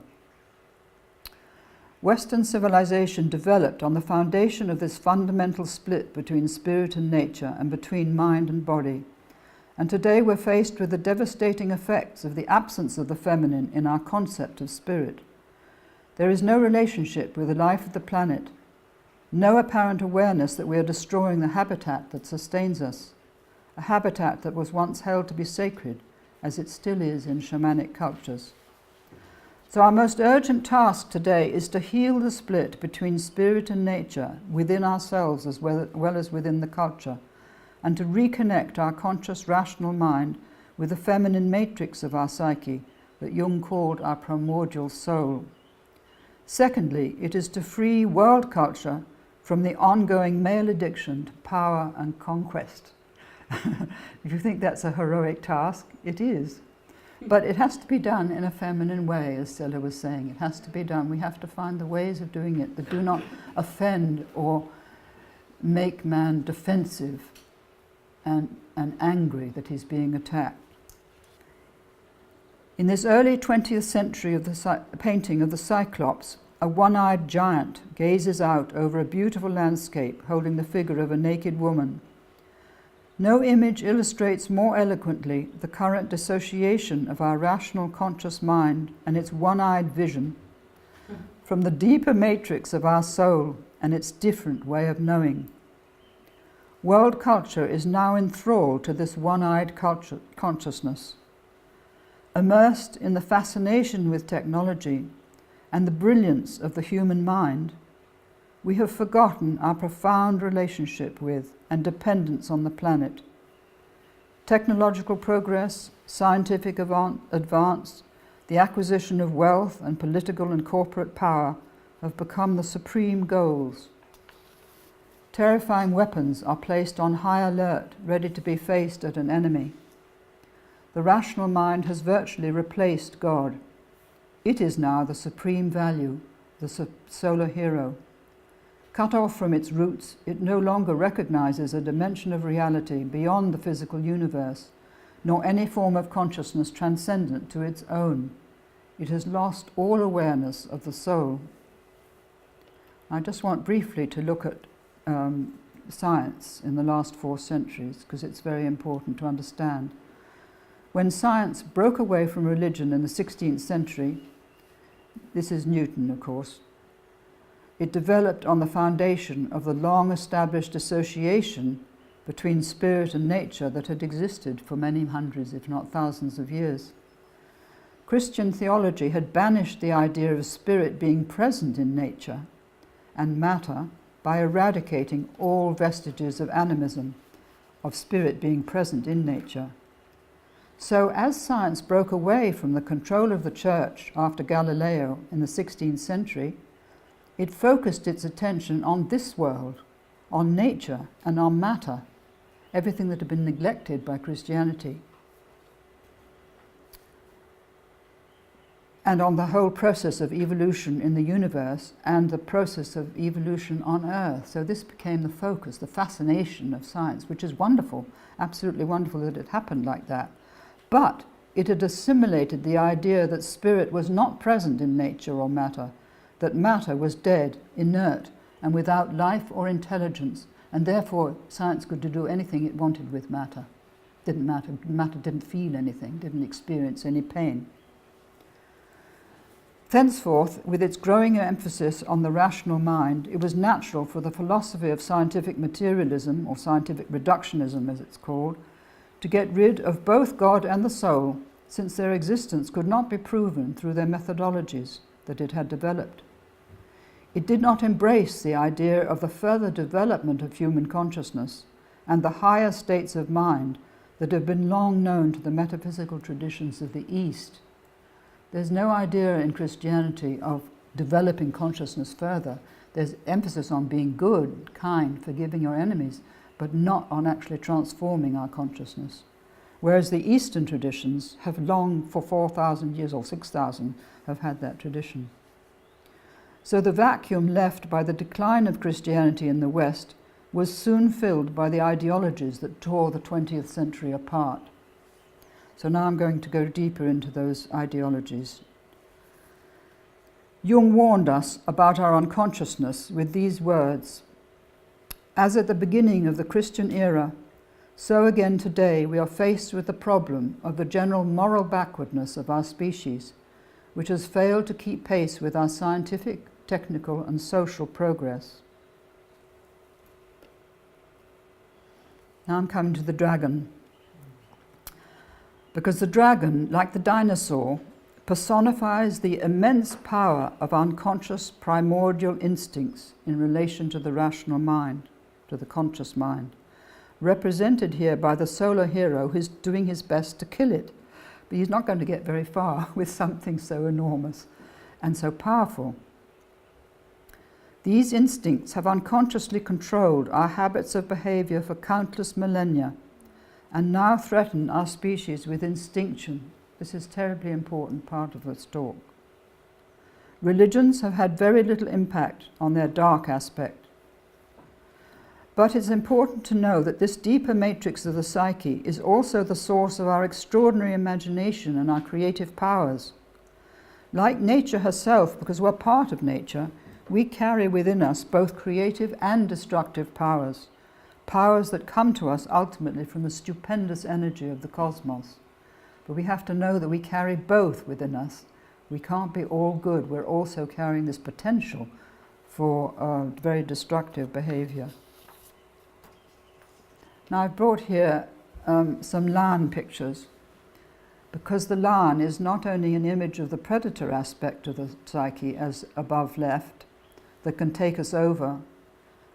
Western civilization developed on the foundation of this fundamental split between spirit and nature and between mind and body. And today we're faced with the devastating effects of the absence of the feminine in our concept of spirit. There is no relationship with the life of the planet, no apparent awareness that we are destroying the habitat that sustains us, a habitat that was once held to be sacred, as it still is in shamanic cultures. So our most urgent task today is to heal the split between spirit and nature within ourselves as well as within the culture, and to reconnect our conscious rational mind with the feminine matrix of our psyche that Jung called our primordial soul. Secondly, it is to free world culture from the ongoing male addiction to power and conquest. If you think that's a heroic task, it is. But it has to be done in a feminine way, as Stella was saying. It has to be done. We have to find the ways of doing it that do not offend or make man defensive and angry that he's being attacked. In this early 20th century of the painting of the Cyclops, a one-eyed giant gazes out over a beautiful landscape holding the figure of a naked woman. No image illustrates more eloquently the current dissociation of our rational conscious mind and its one-eyed vision from the deeper matrix of our soul and its different way of knowing. World culture is now enthralled to this one-eyed consciousness. Immersed in the fascination with technology and the brilliance of the human mind, we have forgotten our profound relationship with and dependence on the planet. Technological progress, scientific advance, the acquisition of wealth and political and corporate power have become the supreme goals. Terrifying weapons are placed on high alert, ready to be faced at an enemy. The rational mind has virtually replaced God. It is now the supreme value, the solar hero. Cut off from its roots, it no longer recognizes a dimension of reality beyond the physical universe, nor any form of consciousness transcendent to its own. It has lost all awareness of the soul. I just want briefly to look at science in the last 4 centuries, because it's very important to understand. When science broke away from religion in the 16th century, this is Newton, of course, it developed on the foundation of the long-established association between spirit and nature that had existed for many hundreds, if not thousands of years. Christian theology had banished the idea of spirit being present in nature and matter by eradicating all vestiges of animism, of spirit being present in nature. So as science broke away from the control of the Church after Galileo in the 16th century, it focused its attention on this world, on nature and on matter, everything that had been neglected by Christianity, and on the whole process of evolution in the universe and the process of evolution on Earth. So this became the focus, the fascination of science, which is wonderful, absolutely wonderful that it happened like that. But it had assimilated the idea that spirit was not present in nature or matter, that matter was dead, inert, and without life or intelligence, and therefore science could do anything it wanted with matter. Didn't matter. Matter didn't feel anything, didn't experience any pain. Thenceforth, with its growing emphasis on the rational mind, it was natural for the philosophy of scientific materialism, or scientific reductionism as it's called, to get rid of both God and the soul, since their existence could not be proven through their methodologies that it had developed. It did not embrace the idea of the further development of human consciousness and the higher states of mind that have been long known to the metaphysical traditions of the East. There's no idea in Christianity of developing consciousness further. There's emphasis on being good, kind, forgiving your enemies, but not on actually transforming our consciousness. Whereas the Eastern traditions have long, for 4,000 years or 6,000, have had that tradition. So the vacuum left by the decline of Christianity in the West was soon filled by the ideologies that tore the 20th century apart. So now I'm going to go deeper into those ideologies. Jung warned us about our unconsciousness with these words: "As at the beginning of the Christian era, so again today we are faced with the problem of the general moral backwardness of our species, which has failed to keep pace with our scientific, technical and social progress." Now I'm coming to the dragon. Because the dragon, like the dinosaur, personifies the immense power of unconscious primordial instincts in relation to the rational mind, to the conscious mind, represented here by the solar hero who's doing his best to kill it. But he's not going to get very far with something so enormous and so powerful. These instincts have unconsciously controlled our habits of behavior for countless millennia and now threaten our species with extinction. This is a terribly important part of this talk. Religions have had very little impact on their dark aspect. But it's important to know that this deeper matrix of the psyche is also the source of our extraordinary imagination and our creative powers. Like nature herself, because we're part of nature, we carry within us both creative and destructive powers, powers that come to us ultimately from the stupendous energy of the cosmos. But we have to know that we carry both within us. We can't be all good. We're also carrying this potential for very destructive behavior. Now I've brought here some lion pictures, because the lion is not only an image of the predator aspect of the psyche, as above left, that can take us over,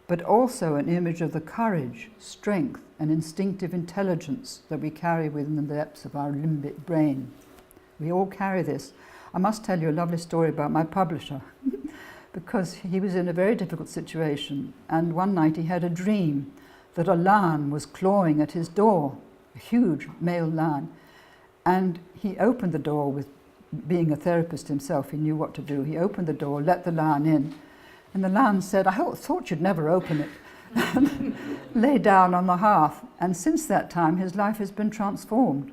but also an image of the courage, strength, and instinctive intelligence that we carry within the depths of our limbic brain. We all carry this. I must tell you a lovely story about my publisher, because he was in a very difficult situation, and one night he had a dream that a lion was clawing at his door, a huge male lion, and he opened the door with, being a therapist himself, he knew what to do. He opened the door, let the lion in, and the lion said, "I thought you'd never open it," and lay down on the hearth. And since that time, his life has been transformed.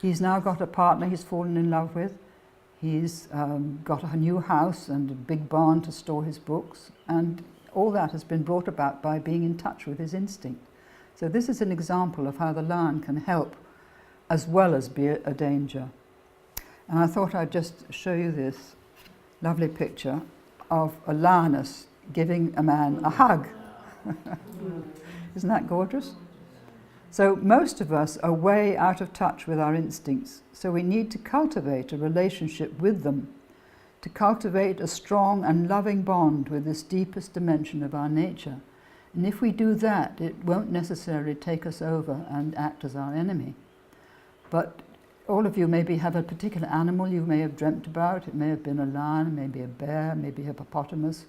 He's now got a partner he's fallen in love with. He's got a new house and a big barn to store his books, and all that has been brought about by being in touch with his instinct. So this is an example of how the lion can help as well as be a danger. And I thought I'd just show you this lovely picture of a lioness giving a man a hug. Isn't that gorgeous? So most of us are way out of touch with our instincts, so we need to cultivate a relationship with them, to cultivate a strong and loving bond with this deepest dimension of our nature. And if we do that, it won't necessarily take us over and act as our enemy. But all of you maybe have a particular animal you may have dreamt about. It may have been a lion, maybe a bear, maybe a hippopotamus,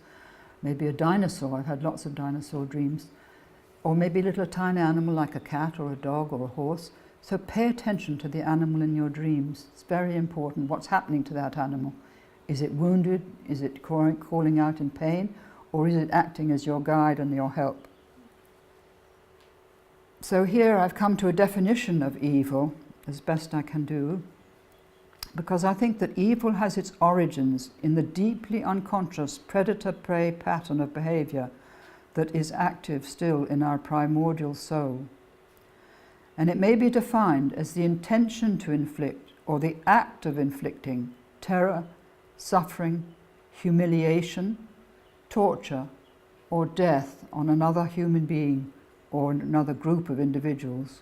maybe a dinosaur. I've had lots of dinosaur dreams. Or maybe a little tiny animal like a cat or a dog or a horse. So pay attention to the animal in your dreams. It's very important what's happening to that animal. Is it wounded? Is it calling out in pain? Or is it acting as your guide and your help? So here I've come to a definition of evil, as best I can do, because I think that evil has its origins in the deeply unconscious predator-prey pattern of behavior that is active still in our primordial soul. And it may be defined as the intention to inflict or the act of inflicting terror, suffering, humiliation, torture, or death on another human being or another group of individuals.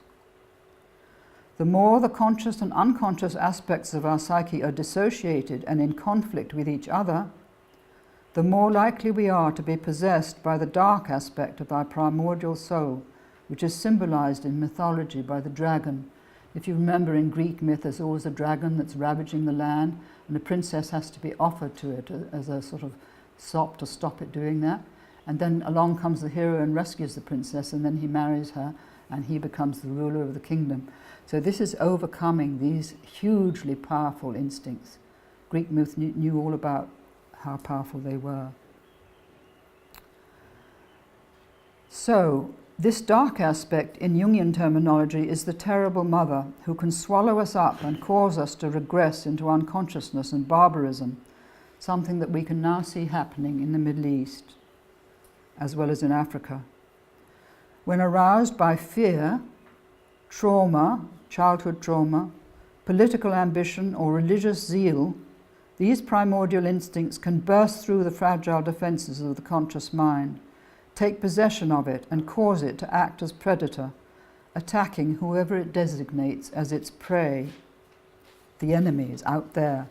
The more the conscious and unconscious aspects of our psyche are dissociated and in conflict with each other, the more likely we are to be possessed by the dark aspect of our primordial soul, which is symbolized in mythology by the dragon. If you remember, in Greek myth, there's always a dragon that's ravaging the land, and the princess has to be offered to it as a sort of sop to stop it doing that. And then along comes the hero and rescues the princess, and then he marries her, and he becomes the ruler of the kingdom. So this is overcoming these hugely powerful instincts. Greek myth knew all about how powerful they were. So This dark aspect in Jungian terminology is the terrible mother who can swallow us up and cause us to regress into unconsciousness and barbarism, something that we can now see happening in the Middle East, as well as in Africa. When aroused by fear, trauma, childhood trauma, political ambition or religious zeal, these primordial instincts can burst through the fragile defenses of the conscious mind, take possession of it and cause it to act as predator, attacking whoever it designates as its prey. The enemy is out there.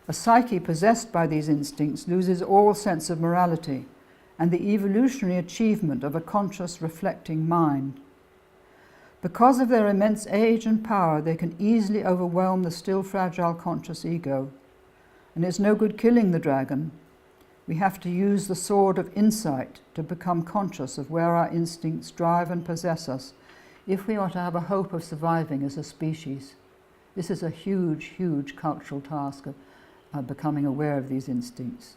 A psyche possessed by these instincts loses all sense of morality and the evolutionary achievement of a conscious, reflecting mind. Because of their immense age and power, they can easily overwhelm the still fragile conscious ego. And it's no good killing the dragon. We have to use the sword of insight to become conscious of where our instincts drive and possess us, if we are to have a hope of surviving as a species. This is a huge, huge cultural task of becoming aware of these instincts.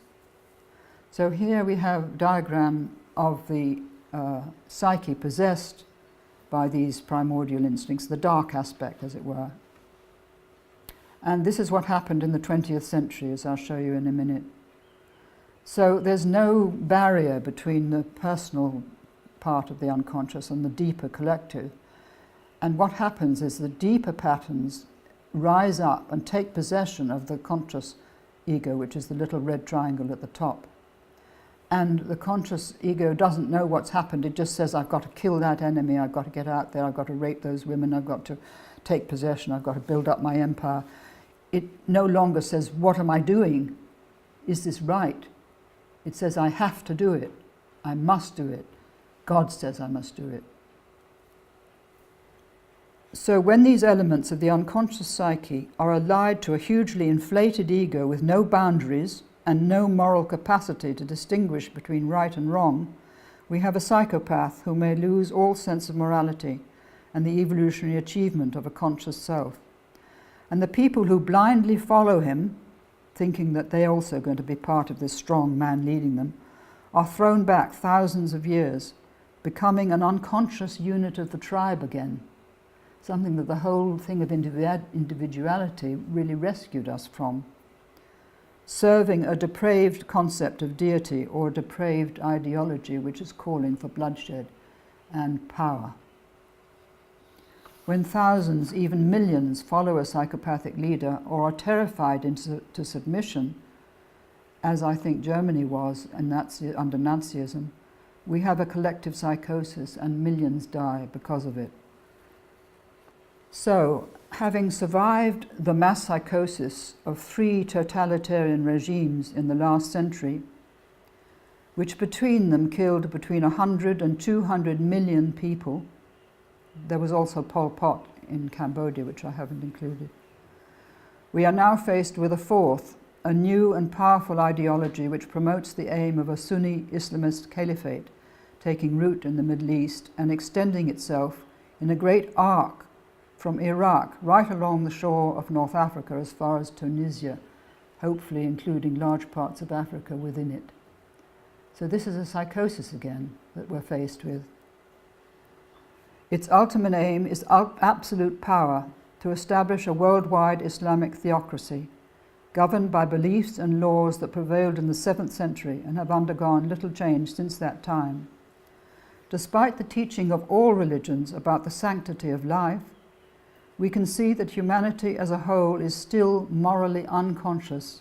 So here we have a diagram of the psyche possessed by these primordial instincts, the dark aspect, as it were. And this is what happened in the 20th century, as I'll show you in a minute. So there's no barrier between the personal part of the unconscious and the deeper collective. And what happens is the deeper patterns rise up and take possession of the conscious ego, which is the little red triangle at the top. And the conscious ego doesn't know what's happened. It just says, I've got to kill that enemy, I've got to get out there, I've got to rape those women, I've got to take possession, I've got to build up my empire. It no longer says, what am I doing? Is this right? It says, I have to do it. I must do it. God says I must do it. So when these elements of the unconscious psyche are allied to a hugely inflated ego with no boundaries and no moral capacity to distinguish between right and wrong, we have a psychopath who may lose all sense of morality and the evolutionary achievement of a conscious self. And the people who blindly follow him, thinking that they're also going to be part of this strong man leading them, are thrown back thousands of years, becoming an unconscious unit of the tribe again, something that the whole thing of individuality really rescued us from, serving a depraved concept of deity or a depraved ideology which is calling for bloodshed and power. When thousands, even millions, follow a psychopathic leader or are terrified into submission, as I think Germany was under Nazism, we have a collective psychosis and millions die because of it. So, having survived the mass psychosis of 3 totalitarian regimes in the last century, which between them killed between 100 and 200 million people, there was also Pol Pot in Cambodia, which I haven't included. We are now faced with a 4th, a new and powerful ideology which promotes the aim of a Sunni Islamist caliphate taking root in the Middle East and extending itself in a great arc from Iraq right along the shore of North Africa as far as Tunisia, hopefully including large parts of Africa within it. So this is a psychosis again that we're faced with. Its ultimate aim is absolute power to establish a worldwide Islamic theocracy, governed by beliefs and laws that prevailed in the 7th century and have undergone little change since that time. Despite the teaching of all religions about the sanctity of life, we can see that humanity as a whole is still morally unconscious,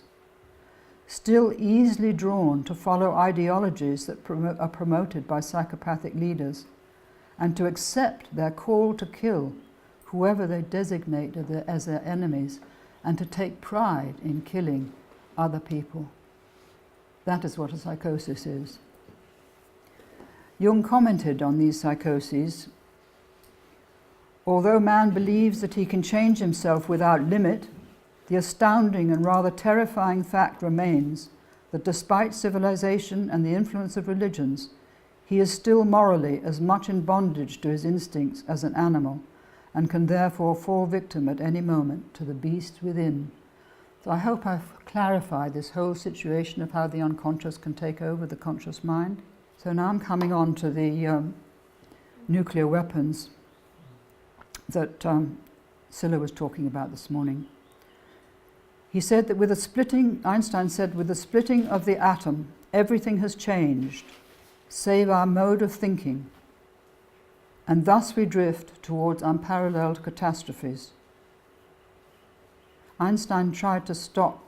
still easily drawn to follow ideologies that are promoted by psychopathic leaders, and to accept their call to kill whoever they designate as their enemies, and to take pride in killing other people. That is what a psychosis is. Jung commented on these psychoses. Although man believes that he can change himself without limit, the astounding and rather terrifying fact remains that despite civilization and the influence of religions, he is still morally as much in bondage to his instincts as an animal, and can therefore fall victim at any moment to the beast within. So I hope I've clarified this whole situation of how the unconscious can take over the conscious mind. So now I'm coming on to the nuclear weapons that Scylla was talking about this morning. He said that Einstein said, with the splitting of the atom, everything has changed, save our mode of thinking, and thus we drift towards unparalleled catastrophes. Einstein tried to stop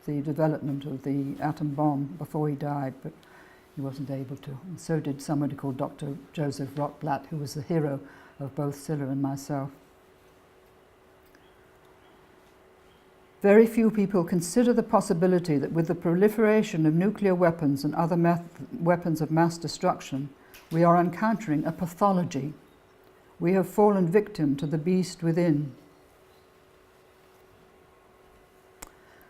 the development of the atom bomb before he died, but he wasn't able to. And so did somebody called Dr. Joseph Rotblat, who was the hero of both Scylla and myself. Very few people consider the possibility that with the proliferation of nuclear weapons and other weapons of mass destruction, we are encountering a pathology. We have fallen victim to the beast within.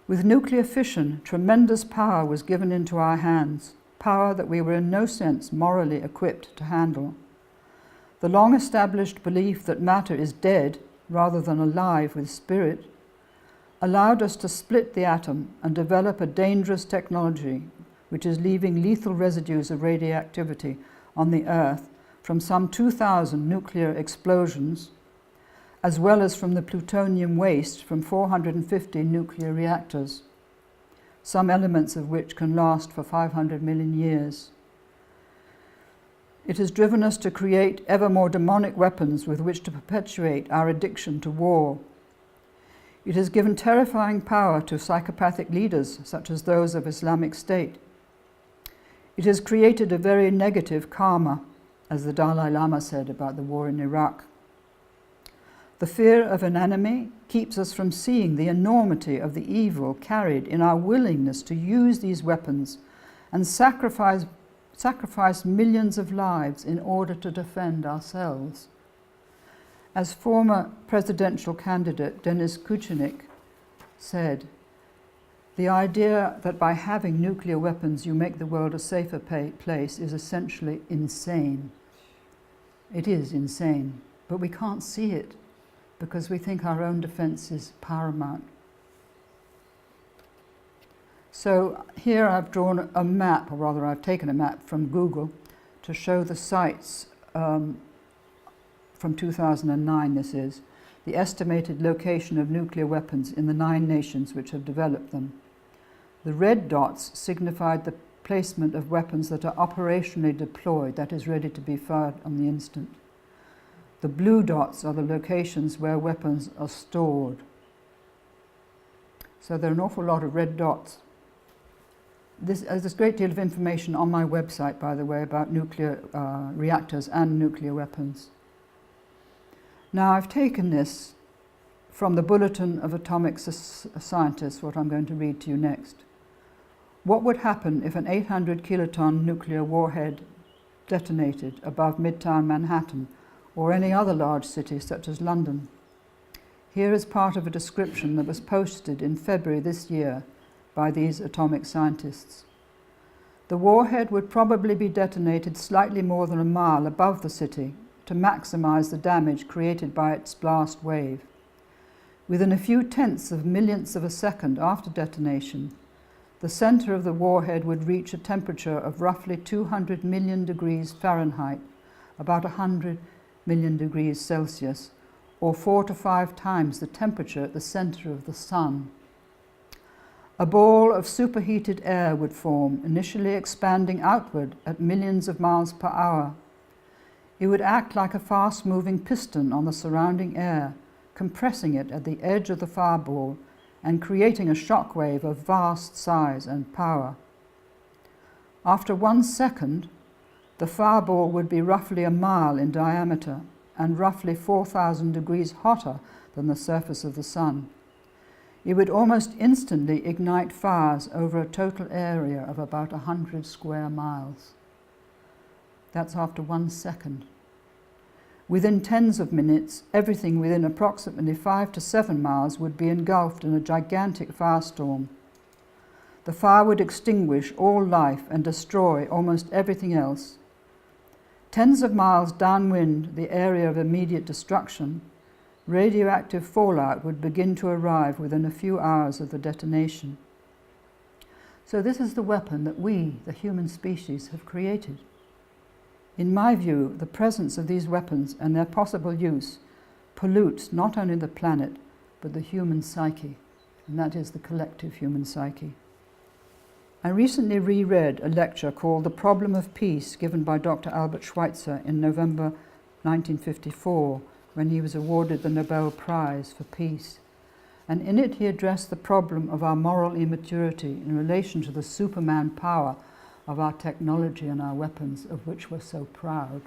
With nuclear fission, tremendous power was given into our hands, power that we were in no sense morally equipped to handle. The long-established belief that matter is dead rather than alive with spirit allowed us to split the atom and develop a dangerous technology which is leaving lethal residues of radioactivity on the Earth from some 2,000 nuclear explosions, as well as from the plutonium waste from 450 nuclear reactors, some elements of which can last for 500 million years. It has driven us to create ever more demonic weapons with which to perpetuate our addiction to war. It has given terrifying power to psychopathic leaders such as those of Islamic State. It has created a very negative karma, as the Dalai Lama said about the war in Iraq. The fear of an enemy keeps us from seeing the enormity of the evil carried in our willingness to use these weapons and sacrifice millions of lives in order to defend ourselves. As former presidential candidate Denis Kucinich said, the idea that by having nuclear weapons you make the world a safer place is essentially insane. It is insane, but we can't see it because we think our own defense is paramount. So here I've drawn a map, or rather I've taken a map from Google to show the sites from 2009, this is, the estimated location of nuclear weapons in the 9 nations which have developed them. The red dots signified the placement of weapons that are operationally deployed, that is, ready to be fired on the instant. The blue dots are the locations where weapons are stored. So there are an awful lot of red dots. There's a great deal of information on my website, by the way, about nuclear reactors and nuclear weapons. Now, I've taken this from the Bulletin of Atomic Scientists, what I'm going to read to you next. What would happen if an 800 kiloton nuclear warhead detonated above Midtown Manhattan or any other large city such as London? Here is part of a description that was posted in February this year by these atomic scientists. The warhead would probably be detonated slightly more than a mile above the city to maximize the damage created by its blast wave. Within a few tenths of millionths of a second after detonation, the center of the warhead would reach a temperature of roughly 200 million degrees Fahrenheit, about 100 million degrees Celsius, or 4 to 5 times the temperature at the center of the sun. A ball of superheated air would form, initially expanding outward at millions of miles per hour. It would act like a fast-moving piston on the surrounding air, compressing it at the edge of the fireball and creating a shock wave of vast size and power. After 1 second, the fireball would be roughly a mile in diameter and roughly 4,000 degrees hotter than the surface of the sun. It would almost instantly ignite fires over a total area of about 100 square miles. That's after 1 second. Within tens of minutes, everything within approximately 5 to 7 miles would be engulfed in a gigantic firestorm. The fire would extinguish all life and destroy almost everything else. Tens of miles downwind the area of immediate destruction, radioactive fallout would begin to arrive within a few hours of the detonation. So this is the weapon that we, the human species, have created. In my view, the presence of these weapons and their possible use pollutes not only the planet, but the human psyche, and that is the collective human psyche. I recently reread a lecture called The Problem of Peace given by Dr. Albert Schweitzer in November 1954, when he was awarded the Nobel Prize for Peace. And in it he addressed the problem of our moral immaturity in relation to the Superman power of our technology and our weapons, of which we're so proud.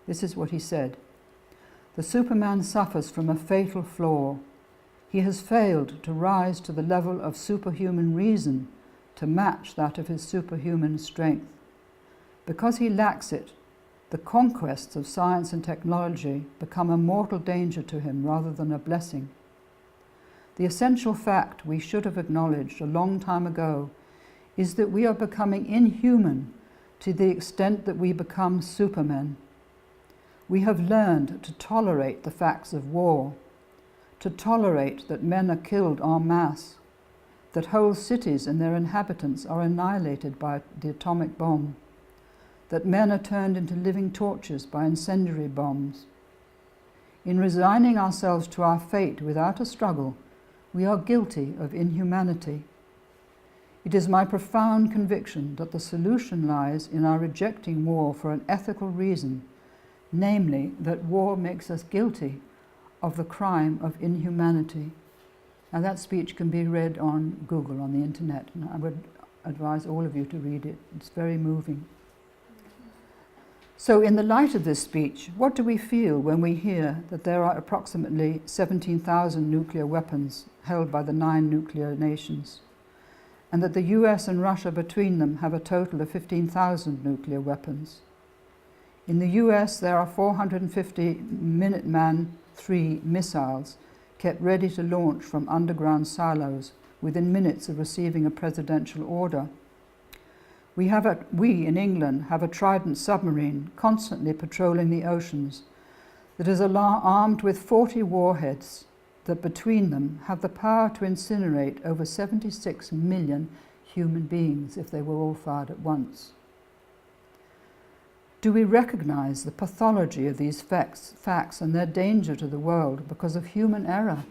This is what he said. The Superman suffers from a fatal flaw. He has failed to rise to the level of superhuman reason to match that of his superhuman strength. Because he lacks it, the conquests of science and technology become a mortal danger to him rather than a blessing. The essential fact we should have acknowledged a long time ago is that we are becoming inhuman to the extent that we become supermen. We have learned to tolerate the facts of war, to tolerate that men are killed en masse, that whole cities and their inhabitants are annihilated by the atomic bomb, that men are turned into living torches by incendiary bombs. In resigning ourselves to our fate without a struggle, we are guilty of inhumanity. It is my profound conviction that the solution lies in our rejecting war for an ethical reason, namely that war makes us guilty of the crime of inhumanity. Now that speech can be read on Google, on the internet, and I would advise all of you to read it. It's very moving. So in the light of this speech, what do we feel when we hear that there are approximately 17,000 nuclear weapons held by the 9 nuclear nations, and that the US and Russia between them have a total of 15,000 nuclear weapons? In the US, there are 450 Minuteman III missiles kept ready to launch from underground silos within minutes of receiving a presidential order. We in England have a Trident submarine constantly patrolling the oceans that is armed with 40 warheads that between them have the power to incinerate over 76 million human beings if they were all fired at once. Do we recognize the pathology of these facts and their danger to the world because of human error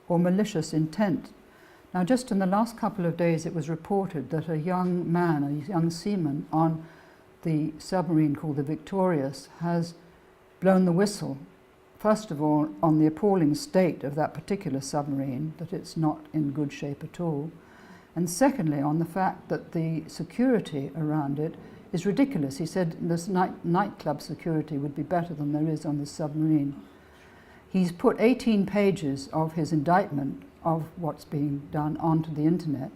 or malicious intent? Now, just in the last couple of days, it was reported that a young man, a young seaman on the submarine called the Victorious, has blown the whistle, first of all, on the appalling state of that particular submarine, that it's not in good shape at all, and secondly, on the fact that the security around it is ridiculous. He said this nightclub security would be better than there is on the submarine. He's put 18 pages of his indictment of what's being done onto the internet,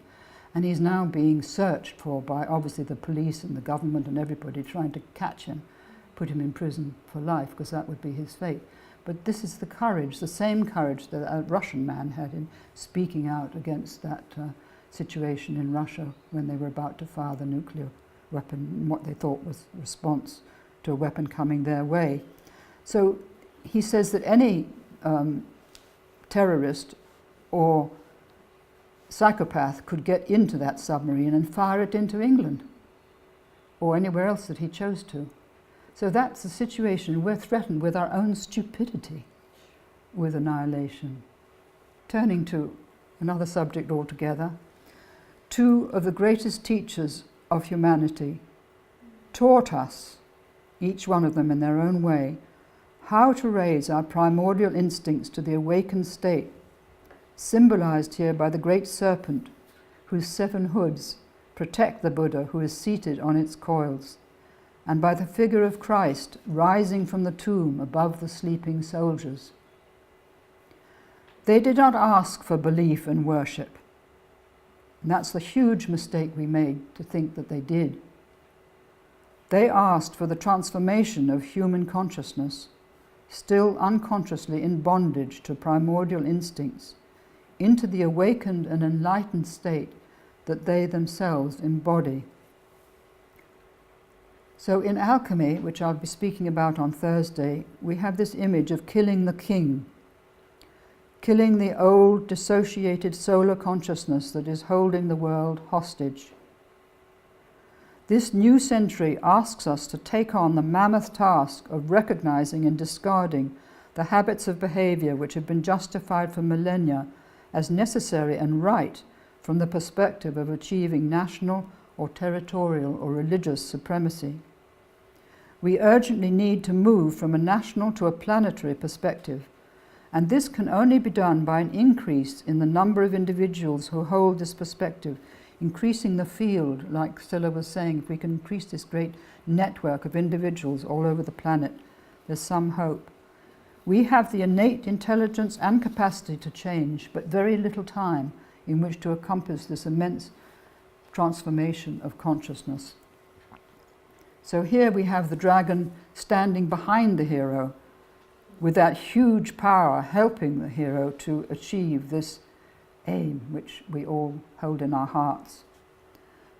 and he's now being searched for by obviously the police and the government and everybody trying to catch him, put him in prison for life, because that would be his fate. But this is the courage, the same courage that a Russian man had in speaking out against that situation in Russia when they were about to fire the nuclear weapon, what they thought was a response to a weapon coming their way. So he says that any terrorist or psychopath could get into that submarine and fire it into England or anywhere else that he chose to. So that's the situation. We're threatened with our own stupidity with annihilation. Turning to another subject altogether, 2 of the greatest teachers of humanity taught us, each one of them in their own way, how to raise our primordial instincts to the awakened state, symbolized here by the great serpent whose 7 hoods protect the Buddha who is seated on its coils, and by the figure of Christ rising from the tomb above the sleeping soldiers. They did not ask for belief and worship. And that's the huge mistake we made, to think that they did. They asked for the transformation of human consciousness, still unconsciously in bondage to primordial instincts, into the awakened and enlightened state that they themselves embody. So in alchemy, which I'll be speaking about on Thursday, we have this image of killing the king, killing the old dissociated solar consciousness that is holding the world hostage. This new century asks us to take on the mammoth task of recognizing and discarding the habits of behavior which have been justified for millennia as necessary and right from the perspective of achieving national or territorial or religious supremacy. We urgently need to move from a national to a planetary perspective, and this can only be done by an increase in the number of individuals who hold this perspective, increasing the field, like Stella was saying. If we can increase this great network of individuals all over the planet, there's some hope. We have the innate intelligence and capacity to change, but very little time in which to accomplish this immense transformation of consciousness. So here we have the dragon standing behind the hero, with that huge power helping the hero to achieve this aim which we all hold in our hearts.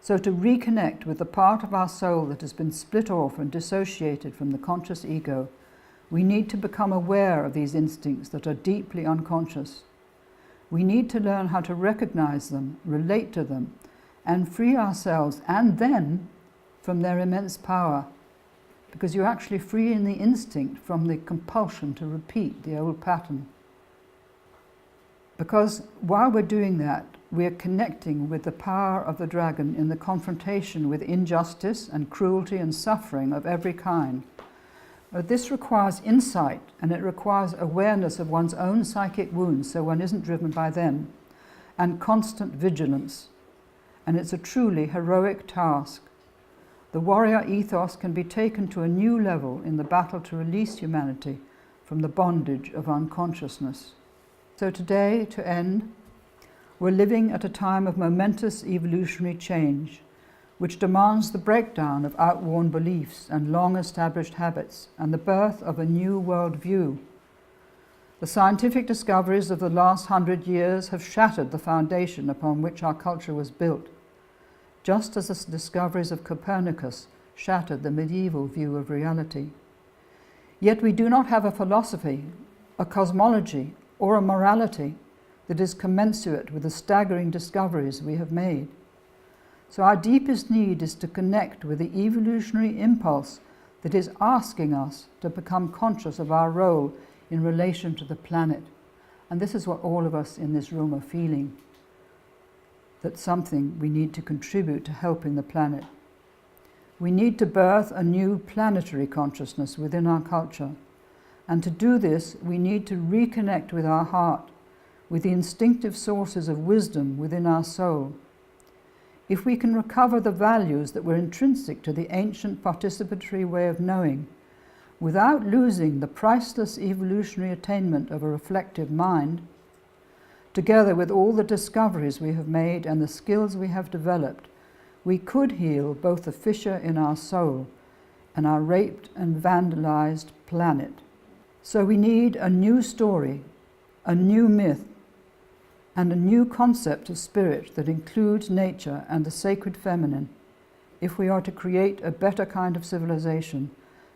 So to reconnect with the part of our soul that has been split off and dissociated from the conscious ego, we need to become aware of these instincts that are deeply unconscious. We need to learn how to recognize them, relate to them, and free ourselves and them from their immense power, because you're actually freeing the instinct from the compulsion to repeat the old pattern. Because while we're doing that, we're connecting with the power of the dragon in the confrontation with injustice and cruelty and suffering of every kind. But this requires insight, and it requires awareness of one's own psychic wounds so one isn't driven by them, and constant vigilance. And it's a truly heroic task. The warrior ethos can be taken to a new level in the battle to release humanity from the bondage of unconsciousness. So today, to end, we're living at a time of momentous evolutionary change, which demands the breakdown of outworn beliefs and long-established habits and the birth of a new worldview. The scientific discoveries of the last 100 years have shattered the foundation upon which our culture was built, just as the discoveries of Copernicus shattered the medieval view of reality. Yet we do not have a philosophy, a cosmology, or a morality that is commensurate with the staggering discoveries we have made. So our deepest need is to connect with the evolutionary impulse that is asking us to become conscious of our role in relation to the planet. And this is what all of us in this room are feeling, that's something we need to contribute to helping the planet. We need to birth a new planetary consciousness within our culture. And to do this, we need to reconnect with our heart, with the instinctive sources of wisdom within our soul. If we can recover the values that were intrinsic to the ancient participatory way of knowing, without losing the priceless evolutionary attainment of a reflective mind, together with all the discoveries we have made and the skills we have developed, we could heal both the fissure in our soul and our raped and vandalized planet. So we need a new story, a new myth, and a new concept of spirit that includes nature and the sacred feminine, if we are to create a better kind of civilization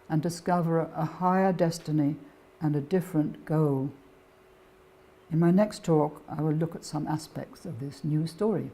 and discover a higher destiny and a different goal. In my next talk, I will look at some aspects of this new story.